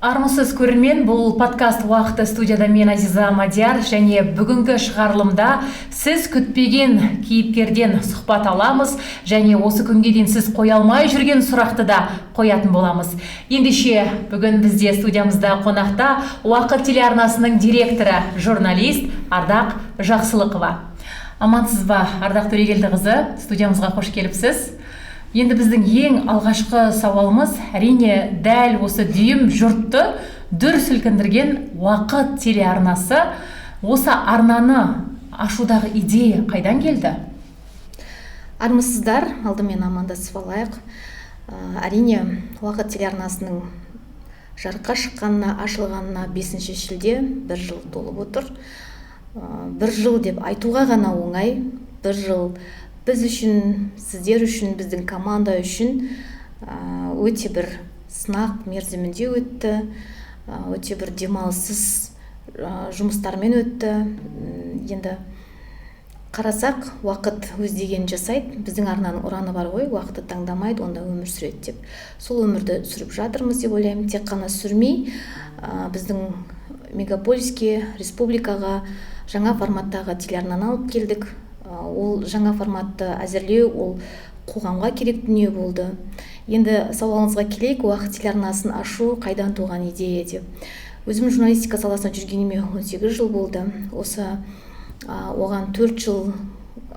Армысыз көрермен, бұл подкаст уақыты. Студияда мен Азиза Мадияр, және бүгінгі шығарылымда сіз күтпеген кейіпкерден сұхбат аламыз, және осы күнге дейін сіз қоя алмай жүрген сұрақты да қоятын боламыз. Ендеше бүгін бізде студиямызда қонақта Уақыт телеарнасының директоры, журналист Ардақ Жақсылықова. Амансыз ба, Ардақ Төрегелдіқызы, студиямызға қош келіпсіз. Енді біздің ең алғашқы сауалымыз әрине дәл осы дүйім жұртты дүр сілкіндірген Уақыт телеарнасы. Осы арнаны ашудағы идея қайдан келді? Армысыздар, алдымен амандасып алайық. Әрине Уақыт телеарнасының жарыққа шыққанына, ашылғанына 5 шілде 1 жыл толып отыр. 1 жыл деп айтуға ғана оңай. 1 жыл біз үшін, сіздер үшін, біздің команда үшін өте бір сынақ мерзімінде өтті, өте бір демалыссыз жұмыстармен өтті. Енді қарасақ, уақыт өз дегенін жасайды. Біздің арнаның ұраны бар ғой, уақытты таңдамайды, онда өмір сүреді деп. Сол өмірді сүріп жатырмыз деп ойлаймын. Тек қана сүрмей, біздің мегаполиске, республикаға жаңа форматтағы телеарнаны алып келдік. Ол жаңа форматты әзірлеу, ол қоғамға керек дүние болды. Енді сауалыңызға келейік, Уақыт телеарнасын ашу қайдан туған идея деп. Өзім журналистика саласында жүргеніме 18 жыл болды. Осы оған 4 жыл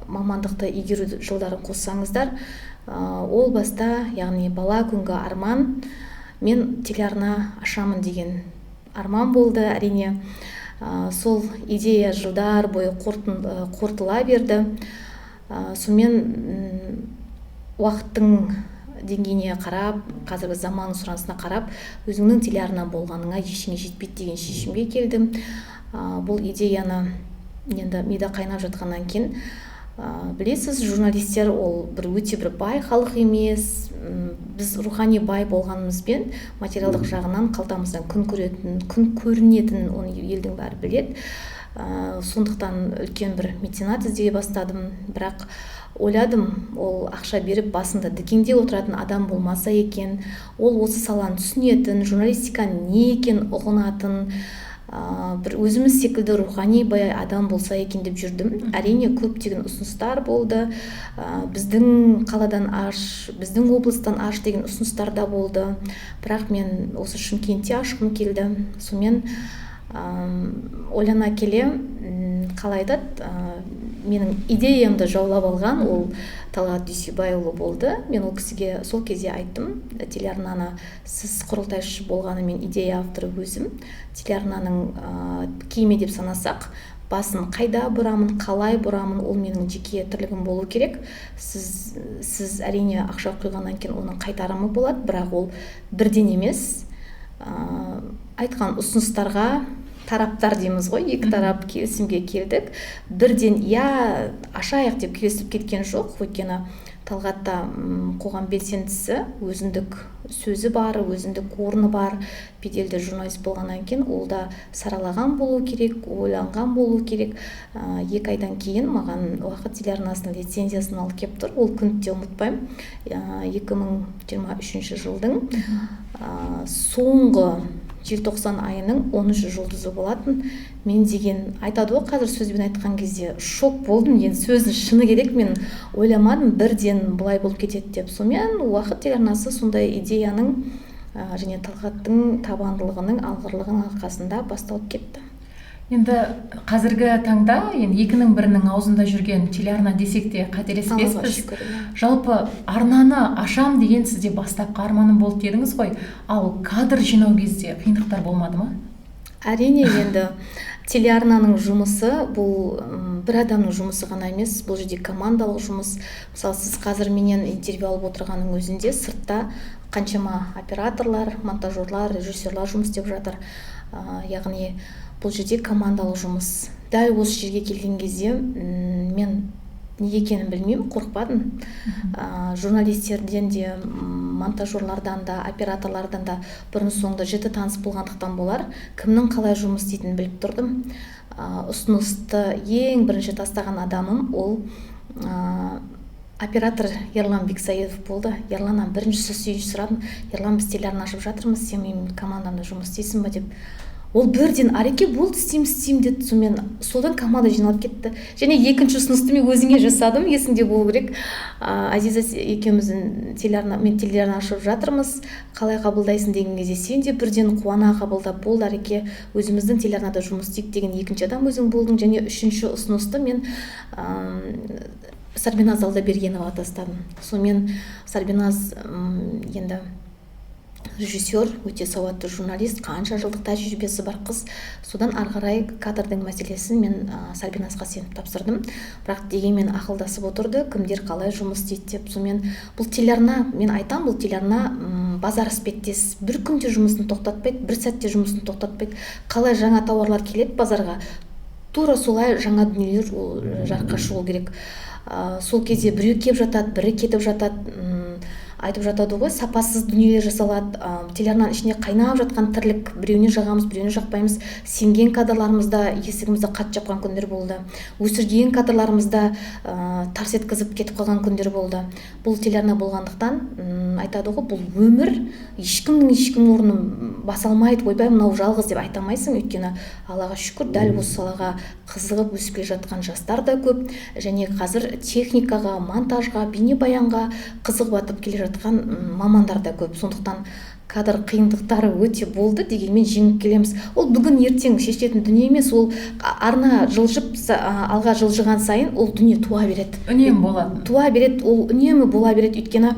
мамандықты игеру жылдарын қоссаңыздар, ол баста, яғни бала күнгі арман, мен телеарна ашамын деген арман болды. Әрине сол идея жылдар бойы қорытыла берді. Сонымен уақыттың деңгейіне қарап, қазіргі заманның сұранысына қарап, өзіңнің телеарна болғаныңа ештеңе жетпейді деген шешімге келдім. Бұл идеяны енді мида қайнап жатқаннан кейін, білесіз, журналистер ол өте бір бай халық емес. Біз рухани бай болғанымызбен материалдық жағынан қалтамыздан күн көрінетін оны елдің бәрі біледі. Сондықтан үлкен бір меценат іздей бастадым, бірақ ойладым, ол ақша беріп басында дікеңде отыратын адам болмаса екен, ол осы саланы түсінетін, журналистиканың не екен ұғынатын, бір өзіміз секілді рухани бай адам болса екен деп жүрдім. Әрине көптеген ұсыныстар болды. Біздің қаладан аш, біздің облыстан аш деген ұсыныстар да болды. Бірақ мен осы Шымкентте ашқым келді. Сонымен ойлана келе, қалайда менің идеямды жаулап алған ол Талғат Дүйсебайұлы болды. Мен ол кісіге сол кезде айттым, телеарнаны сіз құрылтайшы болғанымен идея авторы өзім. Телеарнаның киме деп санасақ, басын қайда бұрамын, қалай бұрамын, ол менің жеке тірлігім болу керек. Сіз әрине ақша құйғаннан кейін оның қайтарымы болады, бірақ ол бірден емес. Айтқан ұсыныстарға тараптар дейміз ғой, екі тарап келісімге келдік. Бірден ашайық деп келісіп кеткен жоқ. Өйткені Талғатта қоғам белсендісі, өзіндік сөзі бар, өзіндік орны бар, беделді журналист болғаннан кейін ол да саралаған болу керек, ойланған болу керек. 2 айдан кейін маған Уақыт телеарнасының лицензиясын алып келіп тұр. Ол күнді де ұмытпаймын. 2023 жылдың соңғы желтоқсан айының 13 жұлдызы болатын. Мен деген айтады ғой, қазір сөзбен айтқан кезде шок болдым. Енді сөздің шыны керек, мен ойламадым бірден бұлай болып кетеді деп. Сонымен Уақыт телеарнасы сондай идеяның және Талғаттың табандылығының, алғырлығының арқасында басталып кетті. Енді қазіргі таңда, екінің бірінің аузында жүрген телеарна десек те қателеспеспіз. Жалпы арнаны ашам деген сізде бастапқы арманым болды дедіңіз ғой. Ал кадр жинау кезде қиындықтар болмады ма? Әрине, енді телеарнаның жұмысы бұл бір адамның жұмысы ғана емес, бұл жерде командалық жұмыс. Мысалы, сіз қазір менен интервью алып отырғанның өзінде сыртта қаншама операторлар, монтажерлар, режиссерлар жұмыс істеп жатыр. Яғни бұл жерде командалық жұмыс. Дәл осы жерге келген кезде мен не екенін білмеймін, қорықпадым. Журналистерден де, монтажерлардан да, операторлардан да бұрын соңды жіті таныс болғандықтан болар, кімнің қалай жұмыс істейтінін біліп тұрдым. Ұсынысты ең бірінші тастаған адамым ол оператор Ерлан Бексаедов болды. Ерланнан бірінші сүйінші сұрадым. Ерлан, біз телеарна ашып жатырмыз, сен менің командамда жұмыс істейсің ба деп. Ол бірден ареке болды, істеймін деді. Содан команда жиналып кетті. Және екінші ұсынысты мен өзіңе жасадым, есіңде болу керек. Азиза, екеуміздің телеарна ашып жатырмыз, қалай қабылдайсың деген кезде сен де бірден қуана қабылдап, болды ареке, өзіміздің телеарнада жұмыс істейік деген екінші адам өзің болдың. Және үшінші ұсынысты мен Сарбиназ Алдабергенова тастадым. Сонымен Сарбиназ енді режиссер, өте сауатты журналист, қанша жылдық тәжірибесі бар қыз. Содан ары қарай кадрдың мәселесін мен Сарбиназға сеніп тапсырдым. Бірақ дегенмен ақылдасып отырды, кімдер қалай жұмыс істейді деп. Сонымен бұл телеарна, мен айтам, бұл телеарна базар іспеттес. Бір күнде жұмысын тоқтатпайды, бір сәтте жұмысын тоқтатпайды. Қалай жаңа тауарлар келеді базарға, тура солай жаңа дүниелер жарыққа шығу керек. Сол кезде біреу кеп жатады, бірі кетіп жатады, айтып жатады ғой, сапасыз дүниелер жасалады. Телеарнаның ішінде қайнап жатқан тірлік, біреуіне жағамыз, біреуіне жақпаймыз. Сенген кадрларымызда есігімізді қат жапқан күндер болды. Өсірген кадрларымызда тарс еткізіп кетіп қалған күндер болды. Бұл телеарна болғандықтан айтады ғой, бұл өмір, ешкімнің орнын баса алмайды, ойбай мынау жалғыз деп айта алмайсың. Өйткені Аллаға шүкір, дәл осы салаға қызығып өсіп келе жатқан жастар да көп. Және қазір техникаға, монтажға, бейнебаянға қызығып атып келе жатқан мамандар да көп. Сондықтан кадр қиындықтары өте болды, дегенмен жеңіп келеміз. Ол бүгін ертең шешетін дүние емес, ол арна жылжып, алға жылжыған сайын ол дүние туа береді. Үнемі болады. Туа береді, ол үнемі бола береді. Өйткені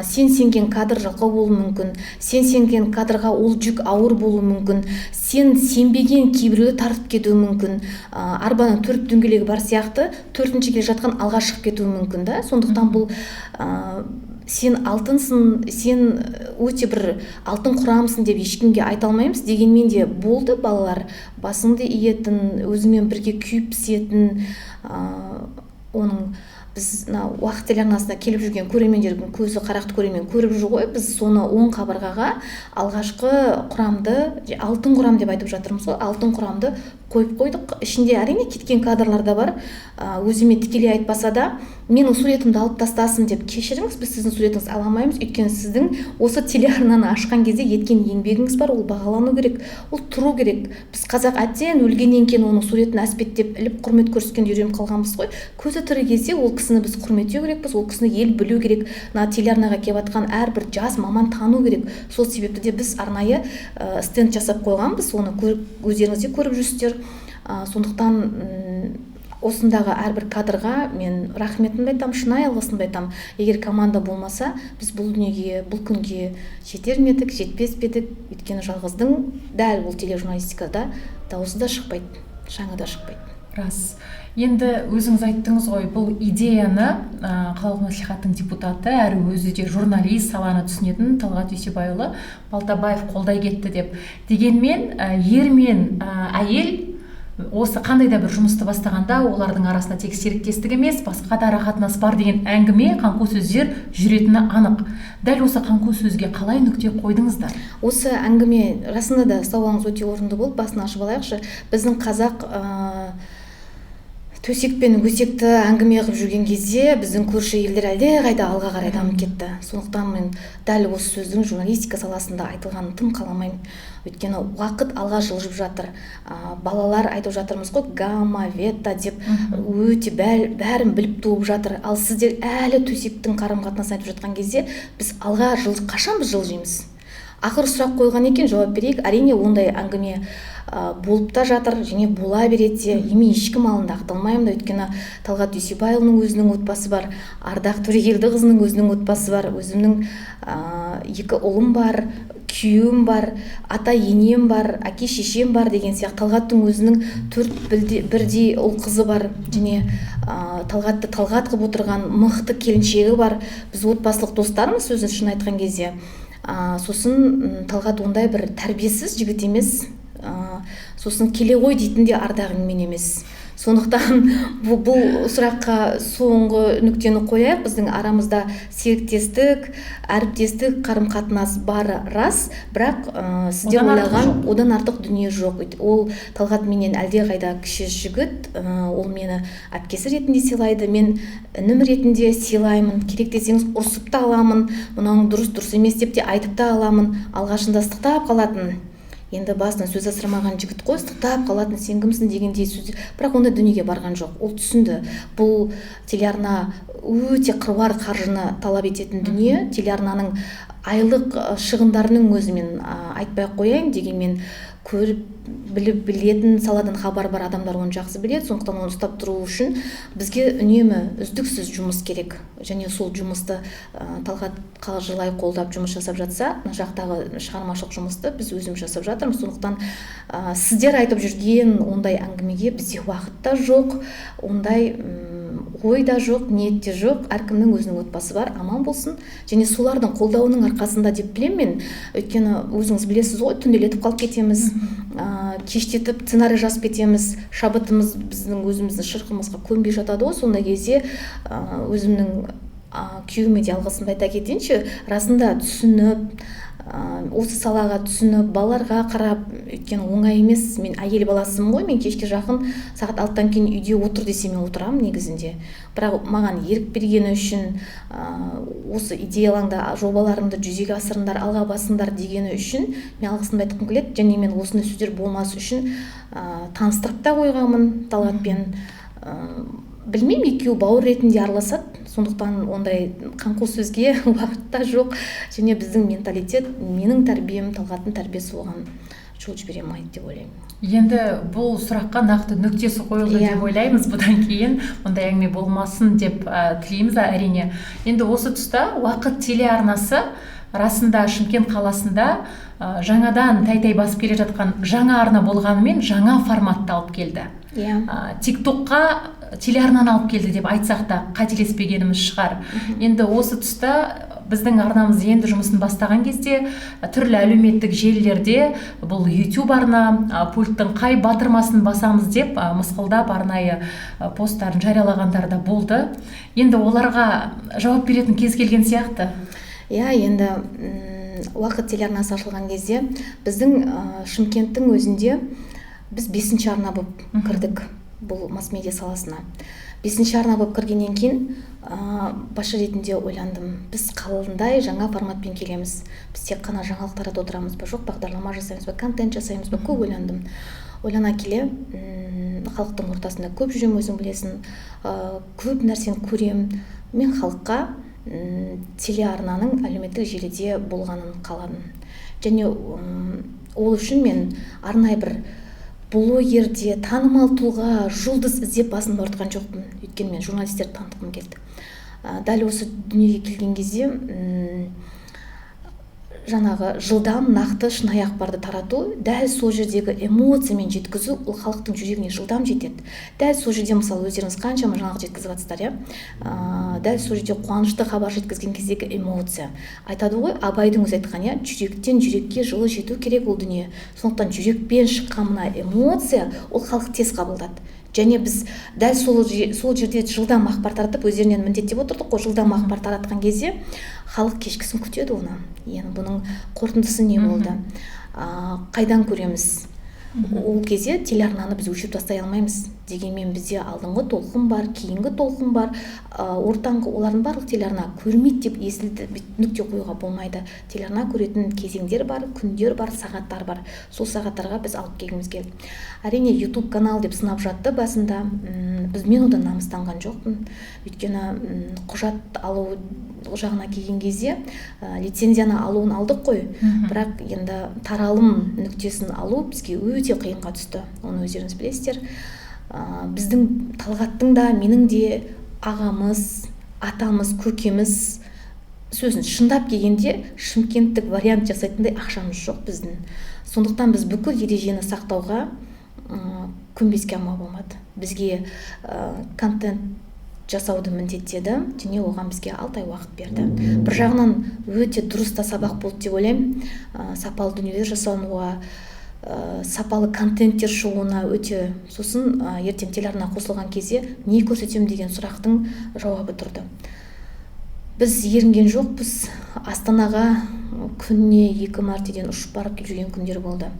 сен сенген кадр жалқау болуы мүмкін, сен сенген кадрға ол жүк ауыр болуы мүмкін, сен сенбеген кейбіреуі тартып кетуі мүмкін. Арбаның 4 дөңгелегі бар сияқты, 4-ші келе жатқан алға шығып кетуі мүмкін да. Сондықтан бұл сен алтынсың, сен өте бір алтын құрамысың деп ешкімге айта алмаймыз. Дегенмен де болды, балалар басыңды иетін, өзіңмен бірге күйіп пісетін, оның біз уақыт телеарнасына келіп жүрген көрермендердің көзі қарақты көрермен көріп жүр ғой. Біз соны оң қабырғаға алғашқы құрамды, алтын құрам деп айтып жатырмыз ғой, алтын құрамды қойып қойдық. Ішінде әрине кеткен кадрлар да бар. Өзіме тікелей айтпаса да, менің суретімді алып тастасын деп кешіріңіз, біз сіздің суретіңізді ала алмаймыз. Өйткені сіздің осы телеарнаны ашқан кезде еткен еңбегіңіз бар, ол бағалану керек, ол тұру керек. Біз қазақ әттең өлгеннен кейін оның суретін әспеттеп іліп құрмет көрсеткенде үйреніп қалғанбыз ғой. Көзі тірі кезде ол кісіні біз құрметтеу керекпіз, ол кісіні ел білу керек. Телеарнаға келіп жатқан әрбір жас маман тану керек. Сол себепті де біз арнайы стенд жасап қойғанбыз, оны өздеріңіз де көріп жүрсіздер. Сондықтан осындағы әрбір кадрға мен рахметімді айтам, шынайы алғысымды айтам. Егер команда болмаса, біз бұл дүниеге, бұл күнге жетер ме едік, жетпес пе едік. Өйткені жалғыздың дәл бұл тележурналистикада дауысы да шықпайды, шаңы да шықпайды. Рас. Енді өзіңіз айттыңыз ғой, бұл идеяны қалалық мәслихаттың депутаты, әрі өзі де журналист, саланы түсінетін Талғат Дүйсебайұлы Балтабаев қолдай кетті деп. Дегенмен ер мен әйел осы қандай да бір жұмысты бастағанда олардың арасында тек серіктестік емес, басқа да арақатынас бар деген әңгіме, қаңқу сөздер жүретіні анық. Дәл осы қаңқу сөзге қалай нүкте қойдыңыздар? Осы әңгіме расында да сауалыңыз өте орынды болды. Басын ашып алайықшы. Біздің қазақ төсек пен өсекті әңгіме қылып жүрген кезде біздің көрші елдер әлде қайда алға қарай дамып кетті. Сондықтан мен дәл осы сөздің журналистика саласында айтылғанын тым қаламаймын. Өйткені уақыт алға жылжып жатыр. Балалар айтып жатырмыз ғой, гамма, вета деп өте бәрін біліп туып жатыр. Ал сіздер әлі төсектің қарым-қатынасын айтып жатқан кезде біз алға қашан біз жылжимыз? Ақыр сұрақ қойған екен, жауап берейік. Әрине ондай әңгіме болып та жатыр, және бола береді. Еме ешкім алдында ақталмаймын да, өйткені Талғат Дүйсебайұлының өзінің отбасы бар, Ардақ Төрегелдіқызының өзінің отбасы бар, өзімнің 2 ұлым бар, күйеуім бар, ата енем бар, әке шешем бар деген сияқты. Талғаттың өзінің 4 бірдей ұл қызы бар, және Талғатты Талғат қылып отырған мықты келіншегі бар. Біз отбасылық достармыз, сөзін шын айтқан кезде. Сосын Талғат ондай бір тәрбиесіз жігіт емес. Сосын келе ғой дейтін де ардағыңмен емес. Сондықтан бұл сұраққа соңғы нүктені қояйық. Біздің арамызда серіктестік, әріптестік, қарым-қатынас бары рас, бірақ сіздер ойлаған одан артық дүние жоқ. Ол Талғат менен әлдеқайда кіші жігіт, ол мені әпкесі ретінде сыйлайды, мен інім ретінде сыйлаймын. Керек десеңіз ұрсып та аламын, мынауың дұрыс емес деп те айтып та аламын. Алғашында ыстықтап қалатын, енді басынан сөз асырмаған жігіт қой, ыстықтап қалатын, сен кімсің дегендей сөз, бірақ ондай дүниеге барған жоқ. Ол түсінді, бұл телеарна өте қыруар қаржыны талап ететін дүние. Телеарнаның айлық шығындарының өзімен айтпай қояйын, дегенмен көріп білетін, саладан хабар бар адамдар оны жақсы біледі. Сондықтан оны ұстап тұру үшін бізге үнемі үздіксіз жұмыс керек. Және сол жұмысты Талғат қалжылай қолдап жұмыс жасап жатса, мына жақтағы шығармашылық жұмысты біз өзіміз жасап жатырмыз. Сондықтан сіздер айтып жүрген ондай әңгімеге бізде уақыт та жоқ, ондай ой да жоқ, ниет те жоқ. Әркімнің өзінің отбасы бар, аман болсын. Және солардың қолдауының арқасында деп білемін мен. Өйткені өзіңіз білесіз ғой, түнделетіп қалып кетеміз, кештетіп сценарий жазып кетеміз, шабытымыз біздің өзіміздің шырқымызға көнбей жатады ғой. Сондай кезде өзімнің күйеуіме де алғысымды айта кетейінші, расында түсініп, осы салаға түсініп, балаларға қарап, өйткені оңай емес, мен әйел баласымын ғой, мен кешке жақын сағат 6-тан кейін үйде отыр десе мен отырамын негізінде. Бірақ маған ерік бергені үшін, осы идеялаңда жобаларыңды жүзеге асырыңдар, алға басыңдар дегені үшін мен алғысымды айтқым келеді. Және мен осындай сөздер болмас үшін таныстырып та қойғанмын Талғатпен. Білмеймін, екеуі бауыр ретінде араласады, сондықтан ондай қаңқу сөзге уақыт та жоқ. Және біздің менталитет, менің тәрбием, Талғаттың тәрбиесі оған жол жібере алмайды деп ойлаймын. Енді бұл сұраққа нақты нүктесі қойылды деп ойлаймыз. Бұдан кейін мұндай әңгіме болмасын деп тілейміз әрине. Енді осы тұста Уақыт телеарнасы расында Шымкент қаласында жаңадан тәй-тәй басып келе жатқан жаңа арна болғанымен жаңа форматты алып келді. TikTokқа телеарнаны алып келді деп айтсақ та қателеспегеніміз шығар. Енді осы тұста біздің арнамыз енді жұмысын бастаған кезде түрлі әлеуметтік желілерде бұл YouTube арна, пульттың қай батырмасын басамыз деп мысқылдап арнайы посттарын жариялағандар да болды. Енді оларға жауап беретін кез келген сияқты. Енді Уақыт телеарнасы ашылған кезде біздің Шымкенттің өзінде біз 5-ші арна болып кірдік бұл масс-медиа саласына. 5-ші арна болып кіргеннен кейін басшы ретінде ойландым. Біз қалындай жаңа форматпен келеміз. Біз тек қана жаңалық таратып отырамыз ба, жоқ бағдарлама жасаймыз ба, контент жасаймыз ба, көп ойландым. Ойлана келе халықтың ортасында көп жүрем, өзің білесің, көп нәрсені көрем. Мен халыққа телеарнаның әлеуметтік желіде болғанын қаладым. Және ол үшін мен арнайы бір блогерде танымал тұлға, жұлдыз іздеп басын ауыртқан жоқпын. Өйткені мен журналистерді танытқым келді. Дәл осы дүниеге келген кезде жаңағы жылдам, нақты, шынайы ақпарды тарату, дәл сол жердегі эмоциямен жеткізу, ол халықтың жүрегіне жылдам жетеді. Дәл сол жерде, мысалы, өздеріңіз қаншама жаңалық жеткізіп жатсыздар, дәл сол жерде қуанышты хабар жеткізген кездегі эмоция. Айтады ғой, Абайдың өзі айтқан, жүректен жүрекке жылы жету керек ол дүние. Сондықтан жүрекпен шыққан мына эмоция, ол халық тез қабылдады. Және біз дәл сол жерде жылдам ақпар таратып, өздерінен міндеттеп отырдық қой, жылдам ақпар таратқан кезде халық кешкісін күтеді оны. Енді бұның қорытындысы не болды? Қайдан көреміз? Ол кезде телеарнаны біз өшіріп тастай алмаймыз. Дегенмен бізде алдыңғы толқын бар, кейінгі толқын бар, ортаңғы, олардың барлық телеарна көрмейді деп есілді нүкте қоюға болмайды. Телеарна көретін кезеңдер бар, күндер бар, сағаттар бар. Сол сағаттарға біз алып келгіміз келді. Әрине YouTube канал деп сынап жатты басында. Мен одан намыстанған жоқпын. Өйткені құжат алу жағына келген кезде лицензияны алуын алдық қой. Бірақ енді таралым нүктесін алу бізге өте қиынға түсті. Оны өздеріңіз білесіздер. Біздің Талғаттың да, менің де ағамыз, атамыз, көкеміз сөзін шындап келгенде шымкенттік вариант жасайтындай ақшамыз жоқ біздің. Сондықтан біз бүкіл ережені сақтауға көнбеске амал болмады. Бізге контент жасауды міндеттеді, және оған бізге 6 ай уақыт берді. Бір жағынан өте дұрыс та сабақ болды деп ойлаймын. Сапалы дүниелер жасауға сапалы контенттер шығуына өте, сосын ертең телеарна қосылған кезде не көрсетем деген сұрақтың жауабы тұрды. Біз ерінген жоқпыз. Астанаға күніне 2 мәртеден ұшып барып келіп жүрген күндер болды.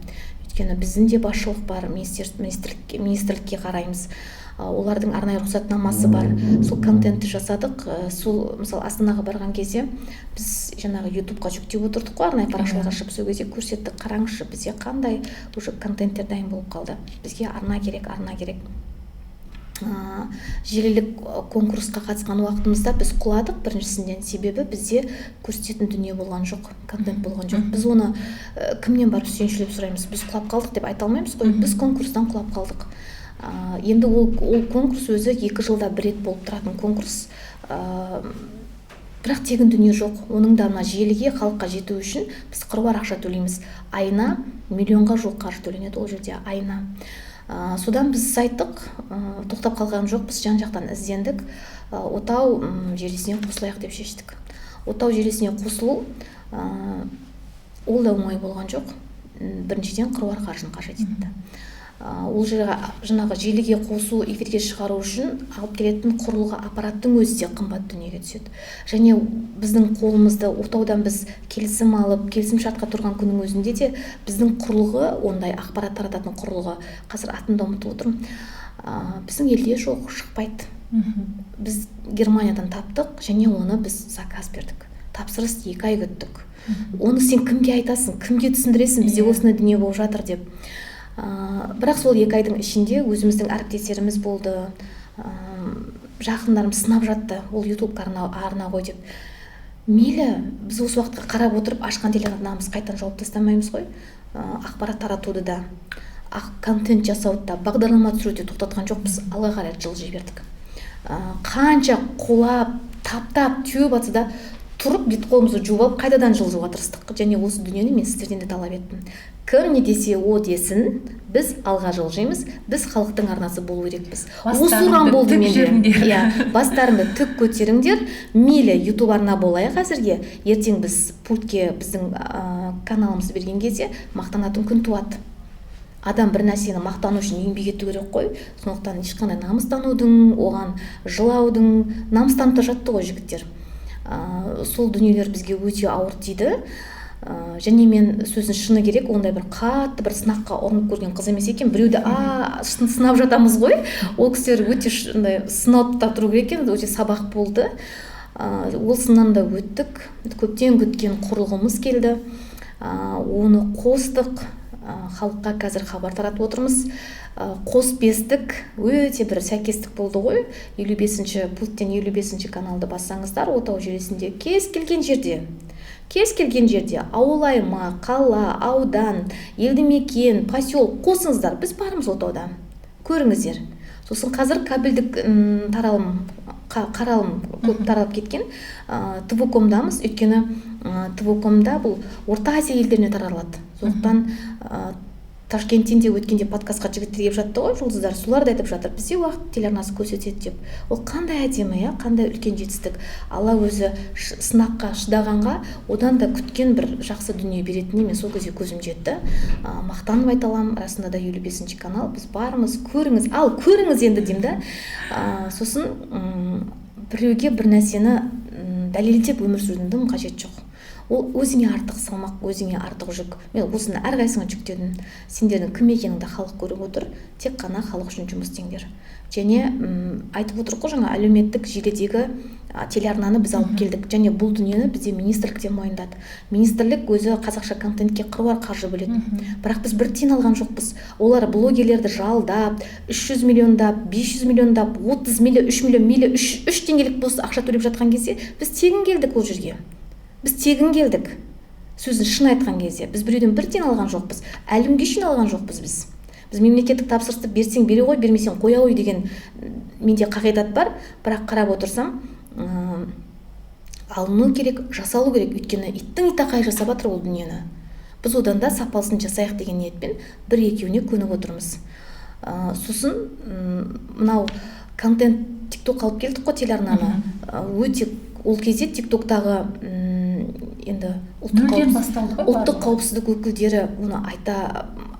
Өйткені біздің де басшылық бар, министрлікке қараймыз. Олардың арнайы рұқсатнамасы бар. Сол контентті жасадық. Сол, мысалы, Астанаға барған кезде біз жаңағы ютубқа жүктеп отырдық қой, арнайы парақшалар ашып, сол кезде көрсеттік. Қараңызшы, бізде қандай уже контенттер дайын болып қалды. Бізге арна керек. Желілік конкурсқа қатысқан уақытымызда біз құладық біріншісінден, себебі бізде көрсететін дүние болған жоқ, контент болған жоқ. Біз оны кімнен барып сүйіншілеп сұраймыз? Біз құлап қалдық деп айта алмаймыз қой. Біз конкурстан құлап қалдық. Енді ол конкурс өзі 2 жылда бір рет болып тұратын конкурс. Бірақ тегін дүние жоқ. Оның да желіге, халыққа жету үшін біз қыруар ақша төлейміз. Айына миллионға жуық қаржы төленеді ол жерде, айына. Содан біз айттық, тоқтап қалған жоқ, біз жан-жақтан іздендік. Отау желісіне қосылайық деп шештік. Отау желісіне қосылу ол да оңай болған жоқ. Біріншіден қыруар қаржыны қажет етті. Ол жаңағы желіге қосу, эфирге шығару үшін алып келетін құрылғы аппараттың өзі де қымбат дүниеге түседі. Және біздің қолымызда отаудан біз келісім алып, келісім шартқа тұрған күннің өзінде де біздің құрылғы, ондай ақпарат тарататын құрылғы, қазір атын да ұмытып отырмын, біздің елде жоқ, шықпайды. Біз Германиядан таптық, және оны біз заказ бердік. Тапсырыс 2 ай күттік. Оны сен кімге айтасың, кімге түсіндіресің, бізде осындай дүние болып жатыр деп. Бірақ сол 2 айдың ішінде өзіміздің әріптестеріміз болды, жақындарым сынап жатты, ол YouTube арна ғой деп. Мейлі, біз осы уақытқа қарап отырып, ашқан телеарнамыз қайтадан жауып тастамаймыз ғой. Ақпарат таратуды да, контент жасауды да, бағдарлама түсіруді тоқтатқан жоқпыз, алға қарай жылжи бердік. Қанша қолап, таптап, теуіп атса да, тұрып бет қолымызды жуып алып қайтадан жылжуға тырыстық. Және осы дүниені мен сіздерден де талап еттім. Кім не десе о десін, біз алға жылжимыз, біз халықтың арнасы болу керекпіз. Осыған болды менде. Бастарыңды тік көтеріңдер. Мейлі YouTube арна болайық әзірге, ертең біз пультке біздің каналымызды берген кезде мақтанатын күн туады. Адам бір нәрсені мақтану үшін еңбек ету керек қой. Сондықтан ешқандай намыстанудың, оған жылаудың, намыстанып та жатты ғой жігіттер. Сол дүниелер бізге өте ауыр тиді. Және мен сөзін шыны керек, ондай бір қатты бір сынаққа ұрынып көрген қыз емес екен. Біреуді сынап жатамыз ғой. Ол кісілер өте сынап та тұру керек екен, өте сабақ болды. Ол сыннан да өттік. Көптен күткен құрылғымыз келді. Оны қостық. Халыққа қазір хабар таратып отырмыз. Қос бестік, өте бір сәйкестік болды ғой. 55-ші пульттен 55-ші каналды бассаңыздар, отау желісінде кез келген жерде, ауыл аймақ, қала, аудан, елді мекен, поселок қосыңыздар, біз барымыз отауда. Көріңіздер. Сосын қазір кабельдік қаралым көп таралып кеткен. ТВ-комдамыз, өйткені ТВ-комда бұл Орта Азия елдеріне таралады. Сондықтан Ташкенттен де өткенде подкастқа жігіттер келіп жатты ғой, жұлдыздар, солар да айтып жатыр, бізде уақыт телеарнасы көрсетеді деп. Ол қандай әдемі, қандай үлкен жетістік. Алла өзі сынаққа шыдағанға одан да күткен бір жақсы дүние беретініне мен сол кезде көзім жетті. Мақтанып айта аламын, расында да 55-ші канал, біз барымыз, көріңіз, көріңіз енді деймін да. Сосын біреуге бір нәрсені дәлелдеп өмір сүрудің қажет жоқ. Ол өзіңе артық салмақ, өзіңе артық жүк. Мен осыны әрқайсыңа жүктедім. Сендердің кім екеніңді халық көріп отыр, тек қана халық үшін жұмыс істеңдер. Және айтып отырық қой, жаңа әлеуметтік желідегі телеарнаны біз алып келдік. Және бұл дүниені бізде министрліктен мойындады. Министрлік өзі қазақша контентке қыруар қаржы бөледі. Бірақ біз бір тиын алған жоқпыз. Олар блогерлерді жалдап, 300 миллиондап, 500 миллиондап, 30 миллион, 3 миллион, мейлі 3 теңгелік болса ақша төлеп жатқан кезде біз тегін келдік ол жерге. Біз тегін келдік. Сөзін шын айтқан кезде біз біреуден бір тиын алған жоқпыз. Әлімге үшін алған жоқпыз біз. Біз мемлекеттік тапсырысты берсең бере ғой, бермесең қоя ғой деген менде қағидат бар. Бірақ қарап отырсам, алыну керек, жасалу керек. Өйткені иттің итақай жасап жатыр ол дүниені. Біз одан да сапасын жасайық деген ниетпен бір-екеуіне көніп отырмыз. Сосын мынау контент TikTok алып келдік қой телеарнаны. Өте ол кезде TikToktағы енді ұлттық қауіпсіздік өкілдері оны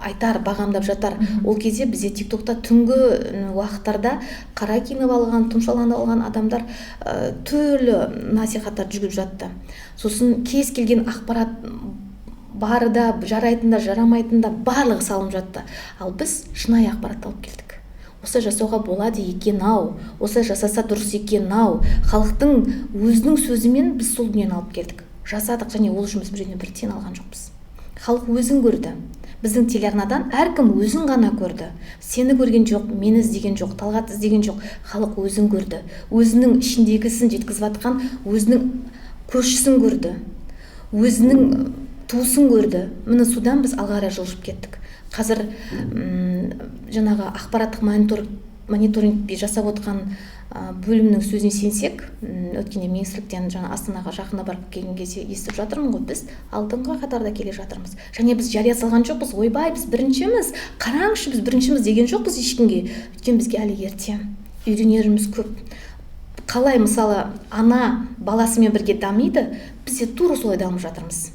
айтар, бағамдап жатар. Ол кезде бізде тиктокта түнгі уақыттарда қара киініп алған, тұмшаланып алған адамдар түрлі насихаттар жүргізіп жатты. Сосын кез келген ақпарат бары да, жарайтында, жарамайтында барлығы салынып жатты. Ал біз шынайы ақпарат алып келдік. Осылай жасауға болады екен-ау, осылай жасаса дұрыс екен-ау. Халықтың өзінің сөзімен біз сол дүниені алып келдік. Жасадық, және ол үшін біз біреуден бір тиын алған жоқпыз. Халық өзін көрді. Біздің телеарнадан әркім өзін ғана көрді. Сені көрген жоқ, мені іздеген жоқ, Талғат іздеген жоқ. Халық өзін көрді. Өзінің ішіндегісін жеткізіп жатқан өзінің көршісін көрді. Өзінің туысын көрді. Міне содан біз алға қарай жылжып кеттік. Қазір жаңағы ақпараттық мониторинг жасап отқан бөлімнің сөзіне сенсек, өткенде министрліктен жаңа Астанаға жақында барып келген кезде естіп жатырмын ғой, біз алдыңғы қатарда келе жатырмыз. Және біз жария салған жоқпыз, ойбай біз біріншіміз, қараңызшы біз біріншіміз деген жоқпыз ешкімге. Өйткені бізге әлі ерте, үйренеріміз көп. Қалай мысалы ана баласымен бірге дамиды, біз де тура солай дамып жатырмыз.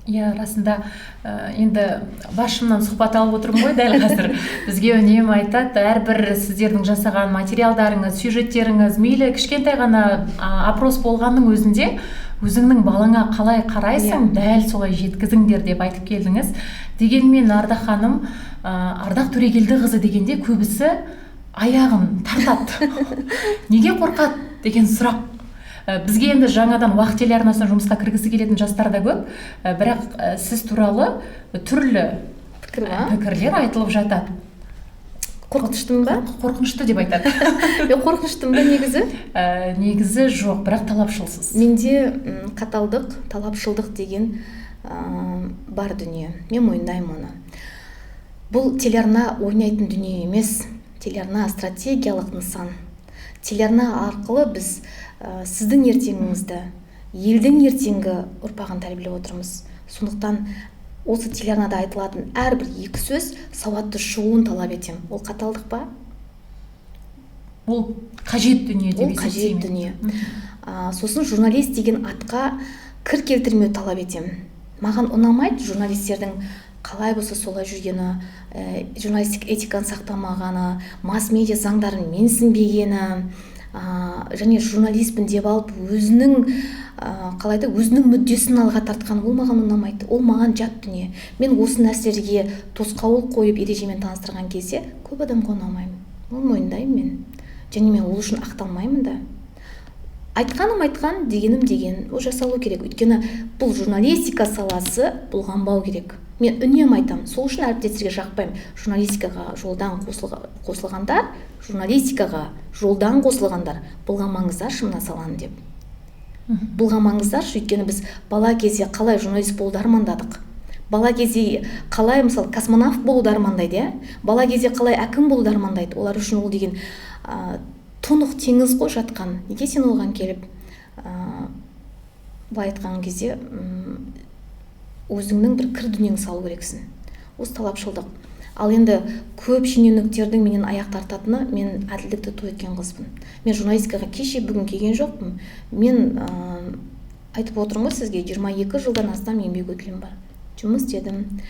Иә, расында енді басшымнан сұхбат алып отырмын ғой дәл қазір. Бізге үнемі айтады, әрбір сіздердің жасаған материалдарыңыз, сюжеттеріңіз, мейлі кішкентай ғана опрос болғанның өзінде өзіңнің балаңа қалай қарайсың, дәл солай жеткізіңдер деп айтып келдіңіз. Дегенмен Ардақ ханым, Ардақ Төрегелдіқызы дегенде көбісі аяғын тартады. Неге қорқады деген сұрақ. Бізге енді жаңадан уақыт телеарнасына жұмысқа кіргісі келетін жастар да көп, бірақ сіз туралы түрлі пікірлер айтылып жатады. Қорқыныштымын ба? Қорқынышты деп айтады. Мен қорқыныштымын ба негізі? Негізі жоқ, бірақ талапшылсыз. Менде қаталдық, талапшылдық деген бар дүние. Мен мойындаймын оны. Бұл телеарна ойнайтын дүние емес, телеарна стратегиялық нысан. Телеарна арқылы біз сіздің ертеңіңізді, елдің ертеңгі ұрпағын тәрбиелеп отырмыз. Сондықтан осы телеарнада айтылатын әрбір екі сөз сауатты шығуын талап етем. Ол қаталдық па? Ол қажет дүние деп есептеймін. Ол қажет дүние. Сосын журналист деген атқа кір келтірмеу талап етем. Маған ұнамайды журналистердің қалай болса солай жүргені, журналистік этиканы сақтамағаны, масс-медиа заңдарын менсінбегені, және журналистпін деп алып өзінің өзінің мүддесін алға тартқан, ол маған ұнамайды. Ол маған жат дүние. Мен осы нәрселерге тосқауыл қойып ережемен таныстырған кезде көп адамға ұнамаймын. Ол мойындаймын мен. Және мен ол үшін ақталмаймын да. Айтқаным айтқан, дегенім деген, ол жасалу керек. Өйткені бұл журналистика саласы бұлғанбау керек. Мен үнем айтамын, сол үшін әріптестерге жақпаймын. Журналистикаға жолдан қосылғандар, бұлғамаңыздаршы мына саланы деп. Бұлғамаңыздаршы, өйткені біз бала кезде қалай журналист болуды армандадық. Бала кезде қалай мысалы космонавт болуды армандайды, бала кезде қалай әкім болуды армандайды. Олар үшін ол деген тұнық теңіз ғой жатқан. Неге сен оған келіп былай айтқан кезде өзіңнің бір кір дүниеңді салу керексің. Осы талапшылдық. Ал енді көп шенеуніктердің менен аяқ тартатыны, мен әділдікті той еткен қызбын. Мен журналистикаға кеше бүгін келген жоқпын. Мен айтып отырмын ғой сізге, 22 жылдан астам еңбек өтілім бар. Жұмыс істедім.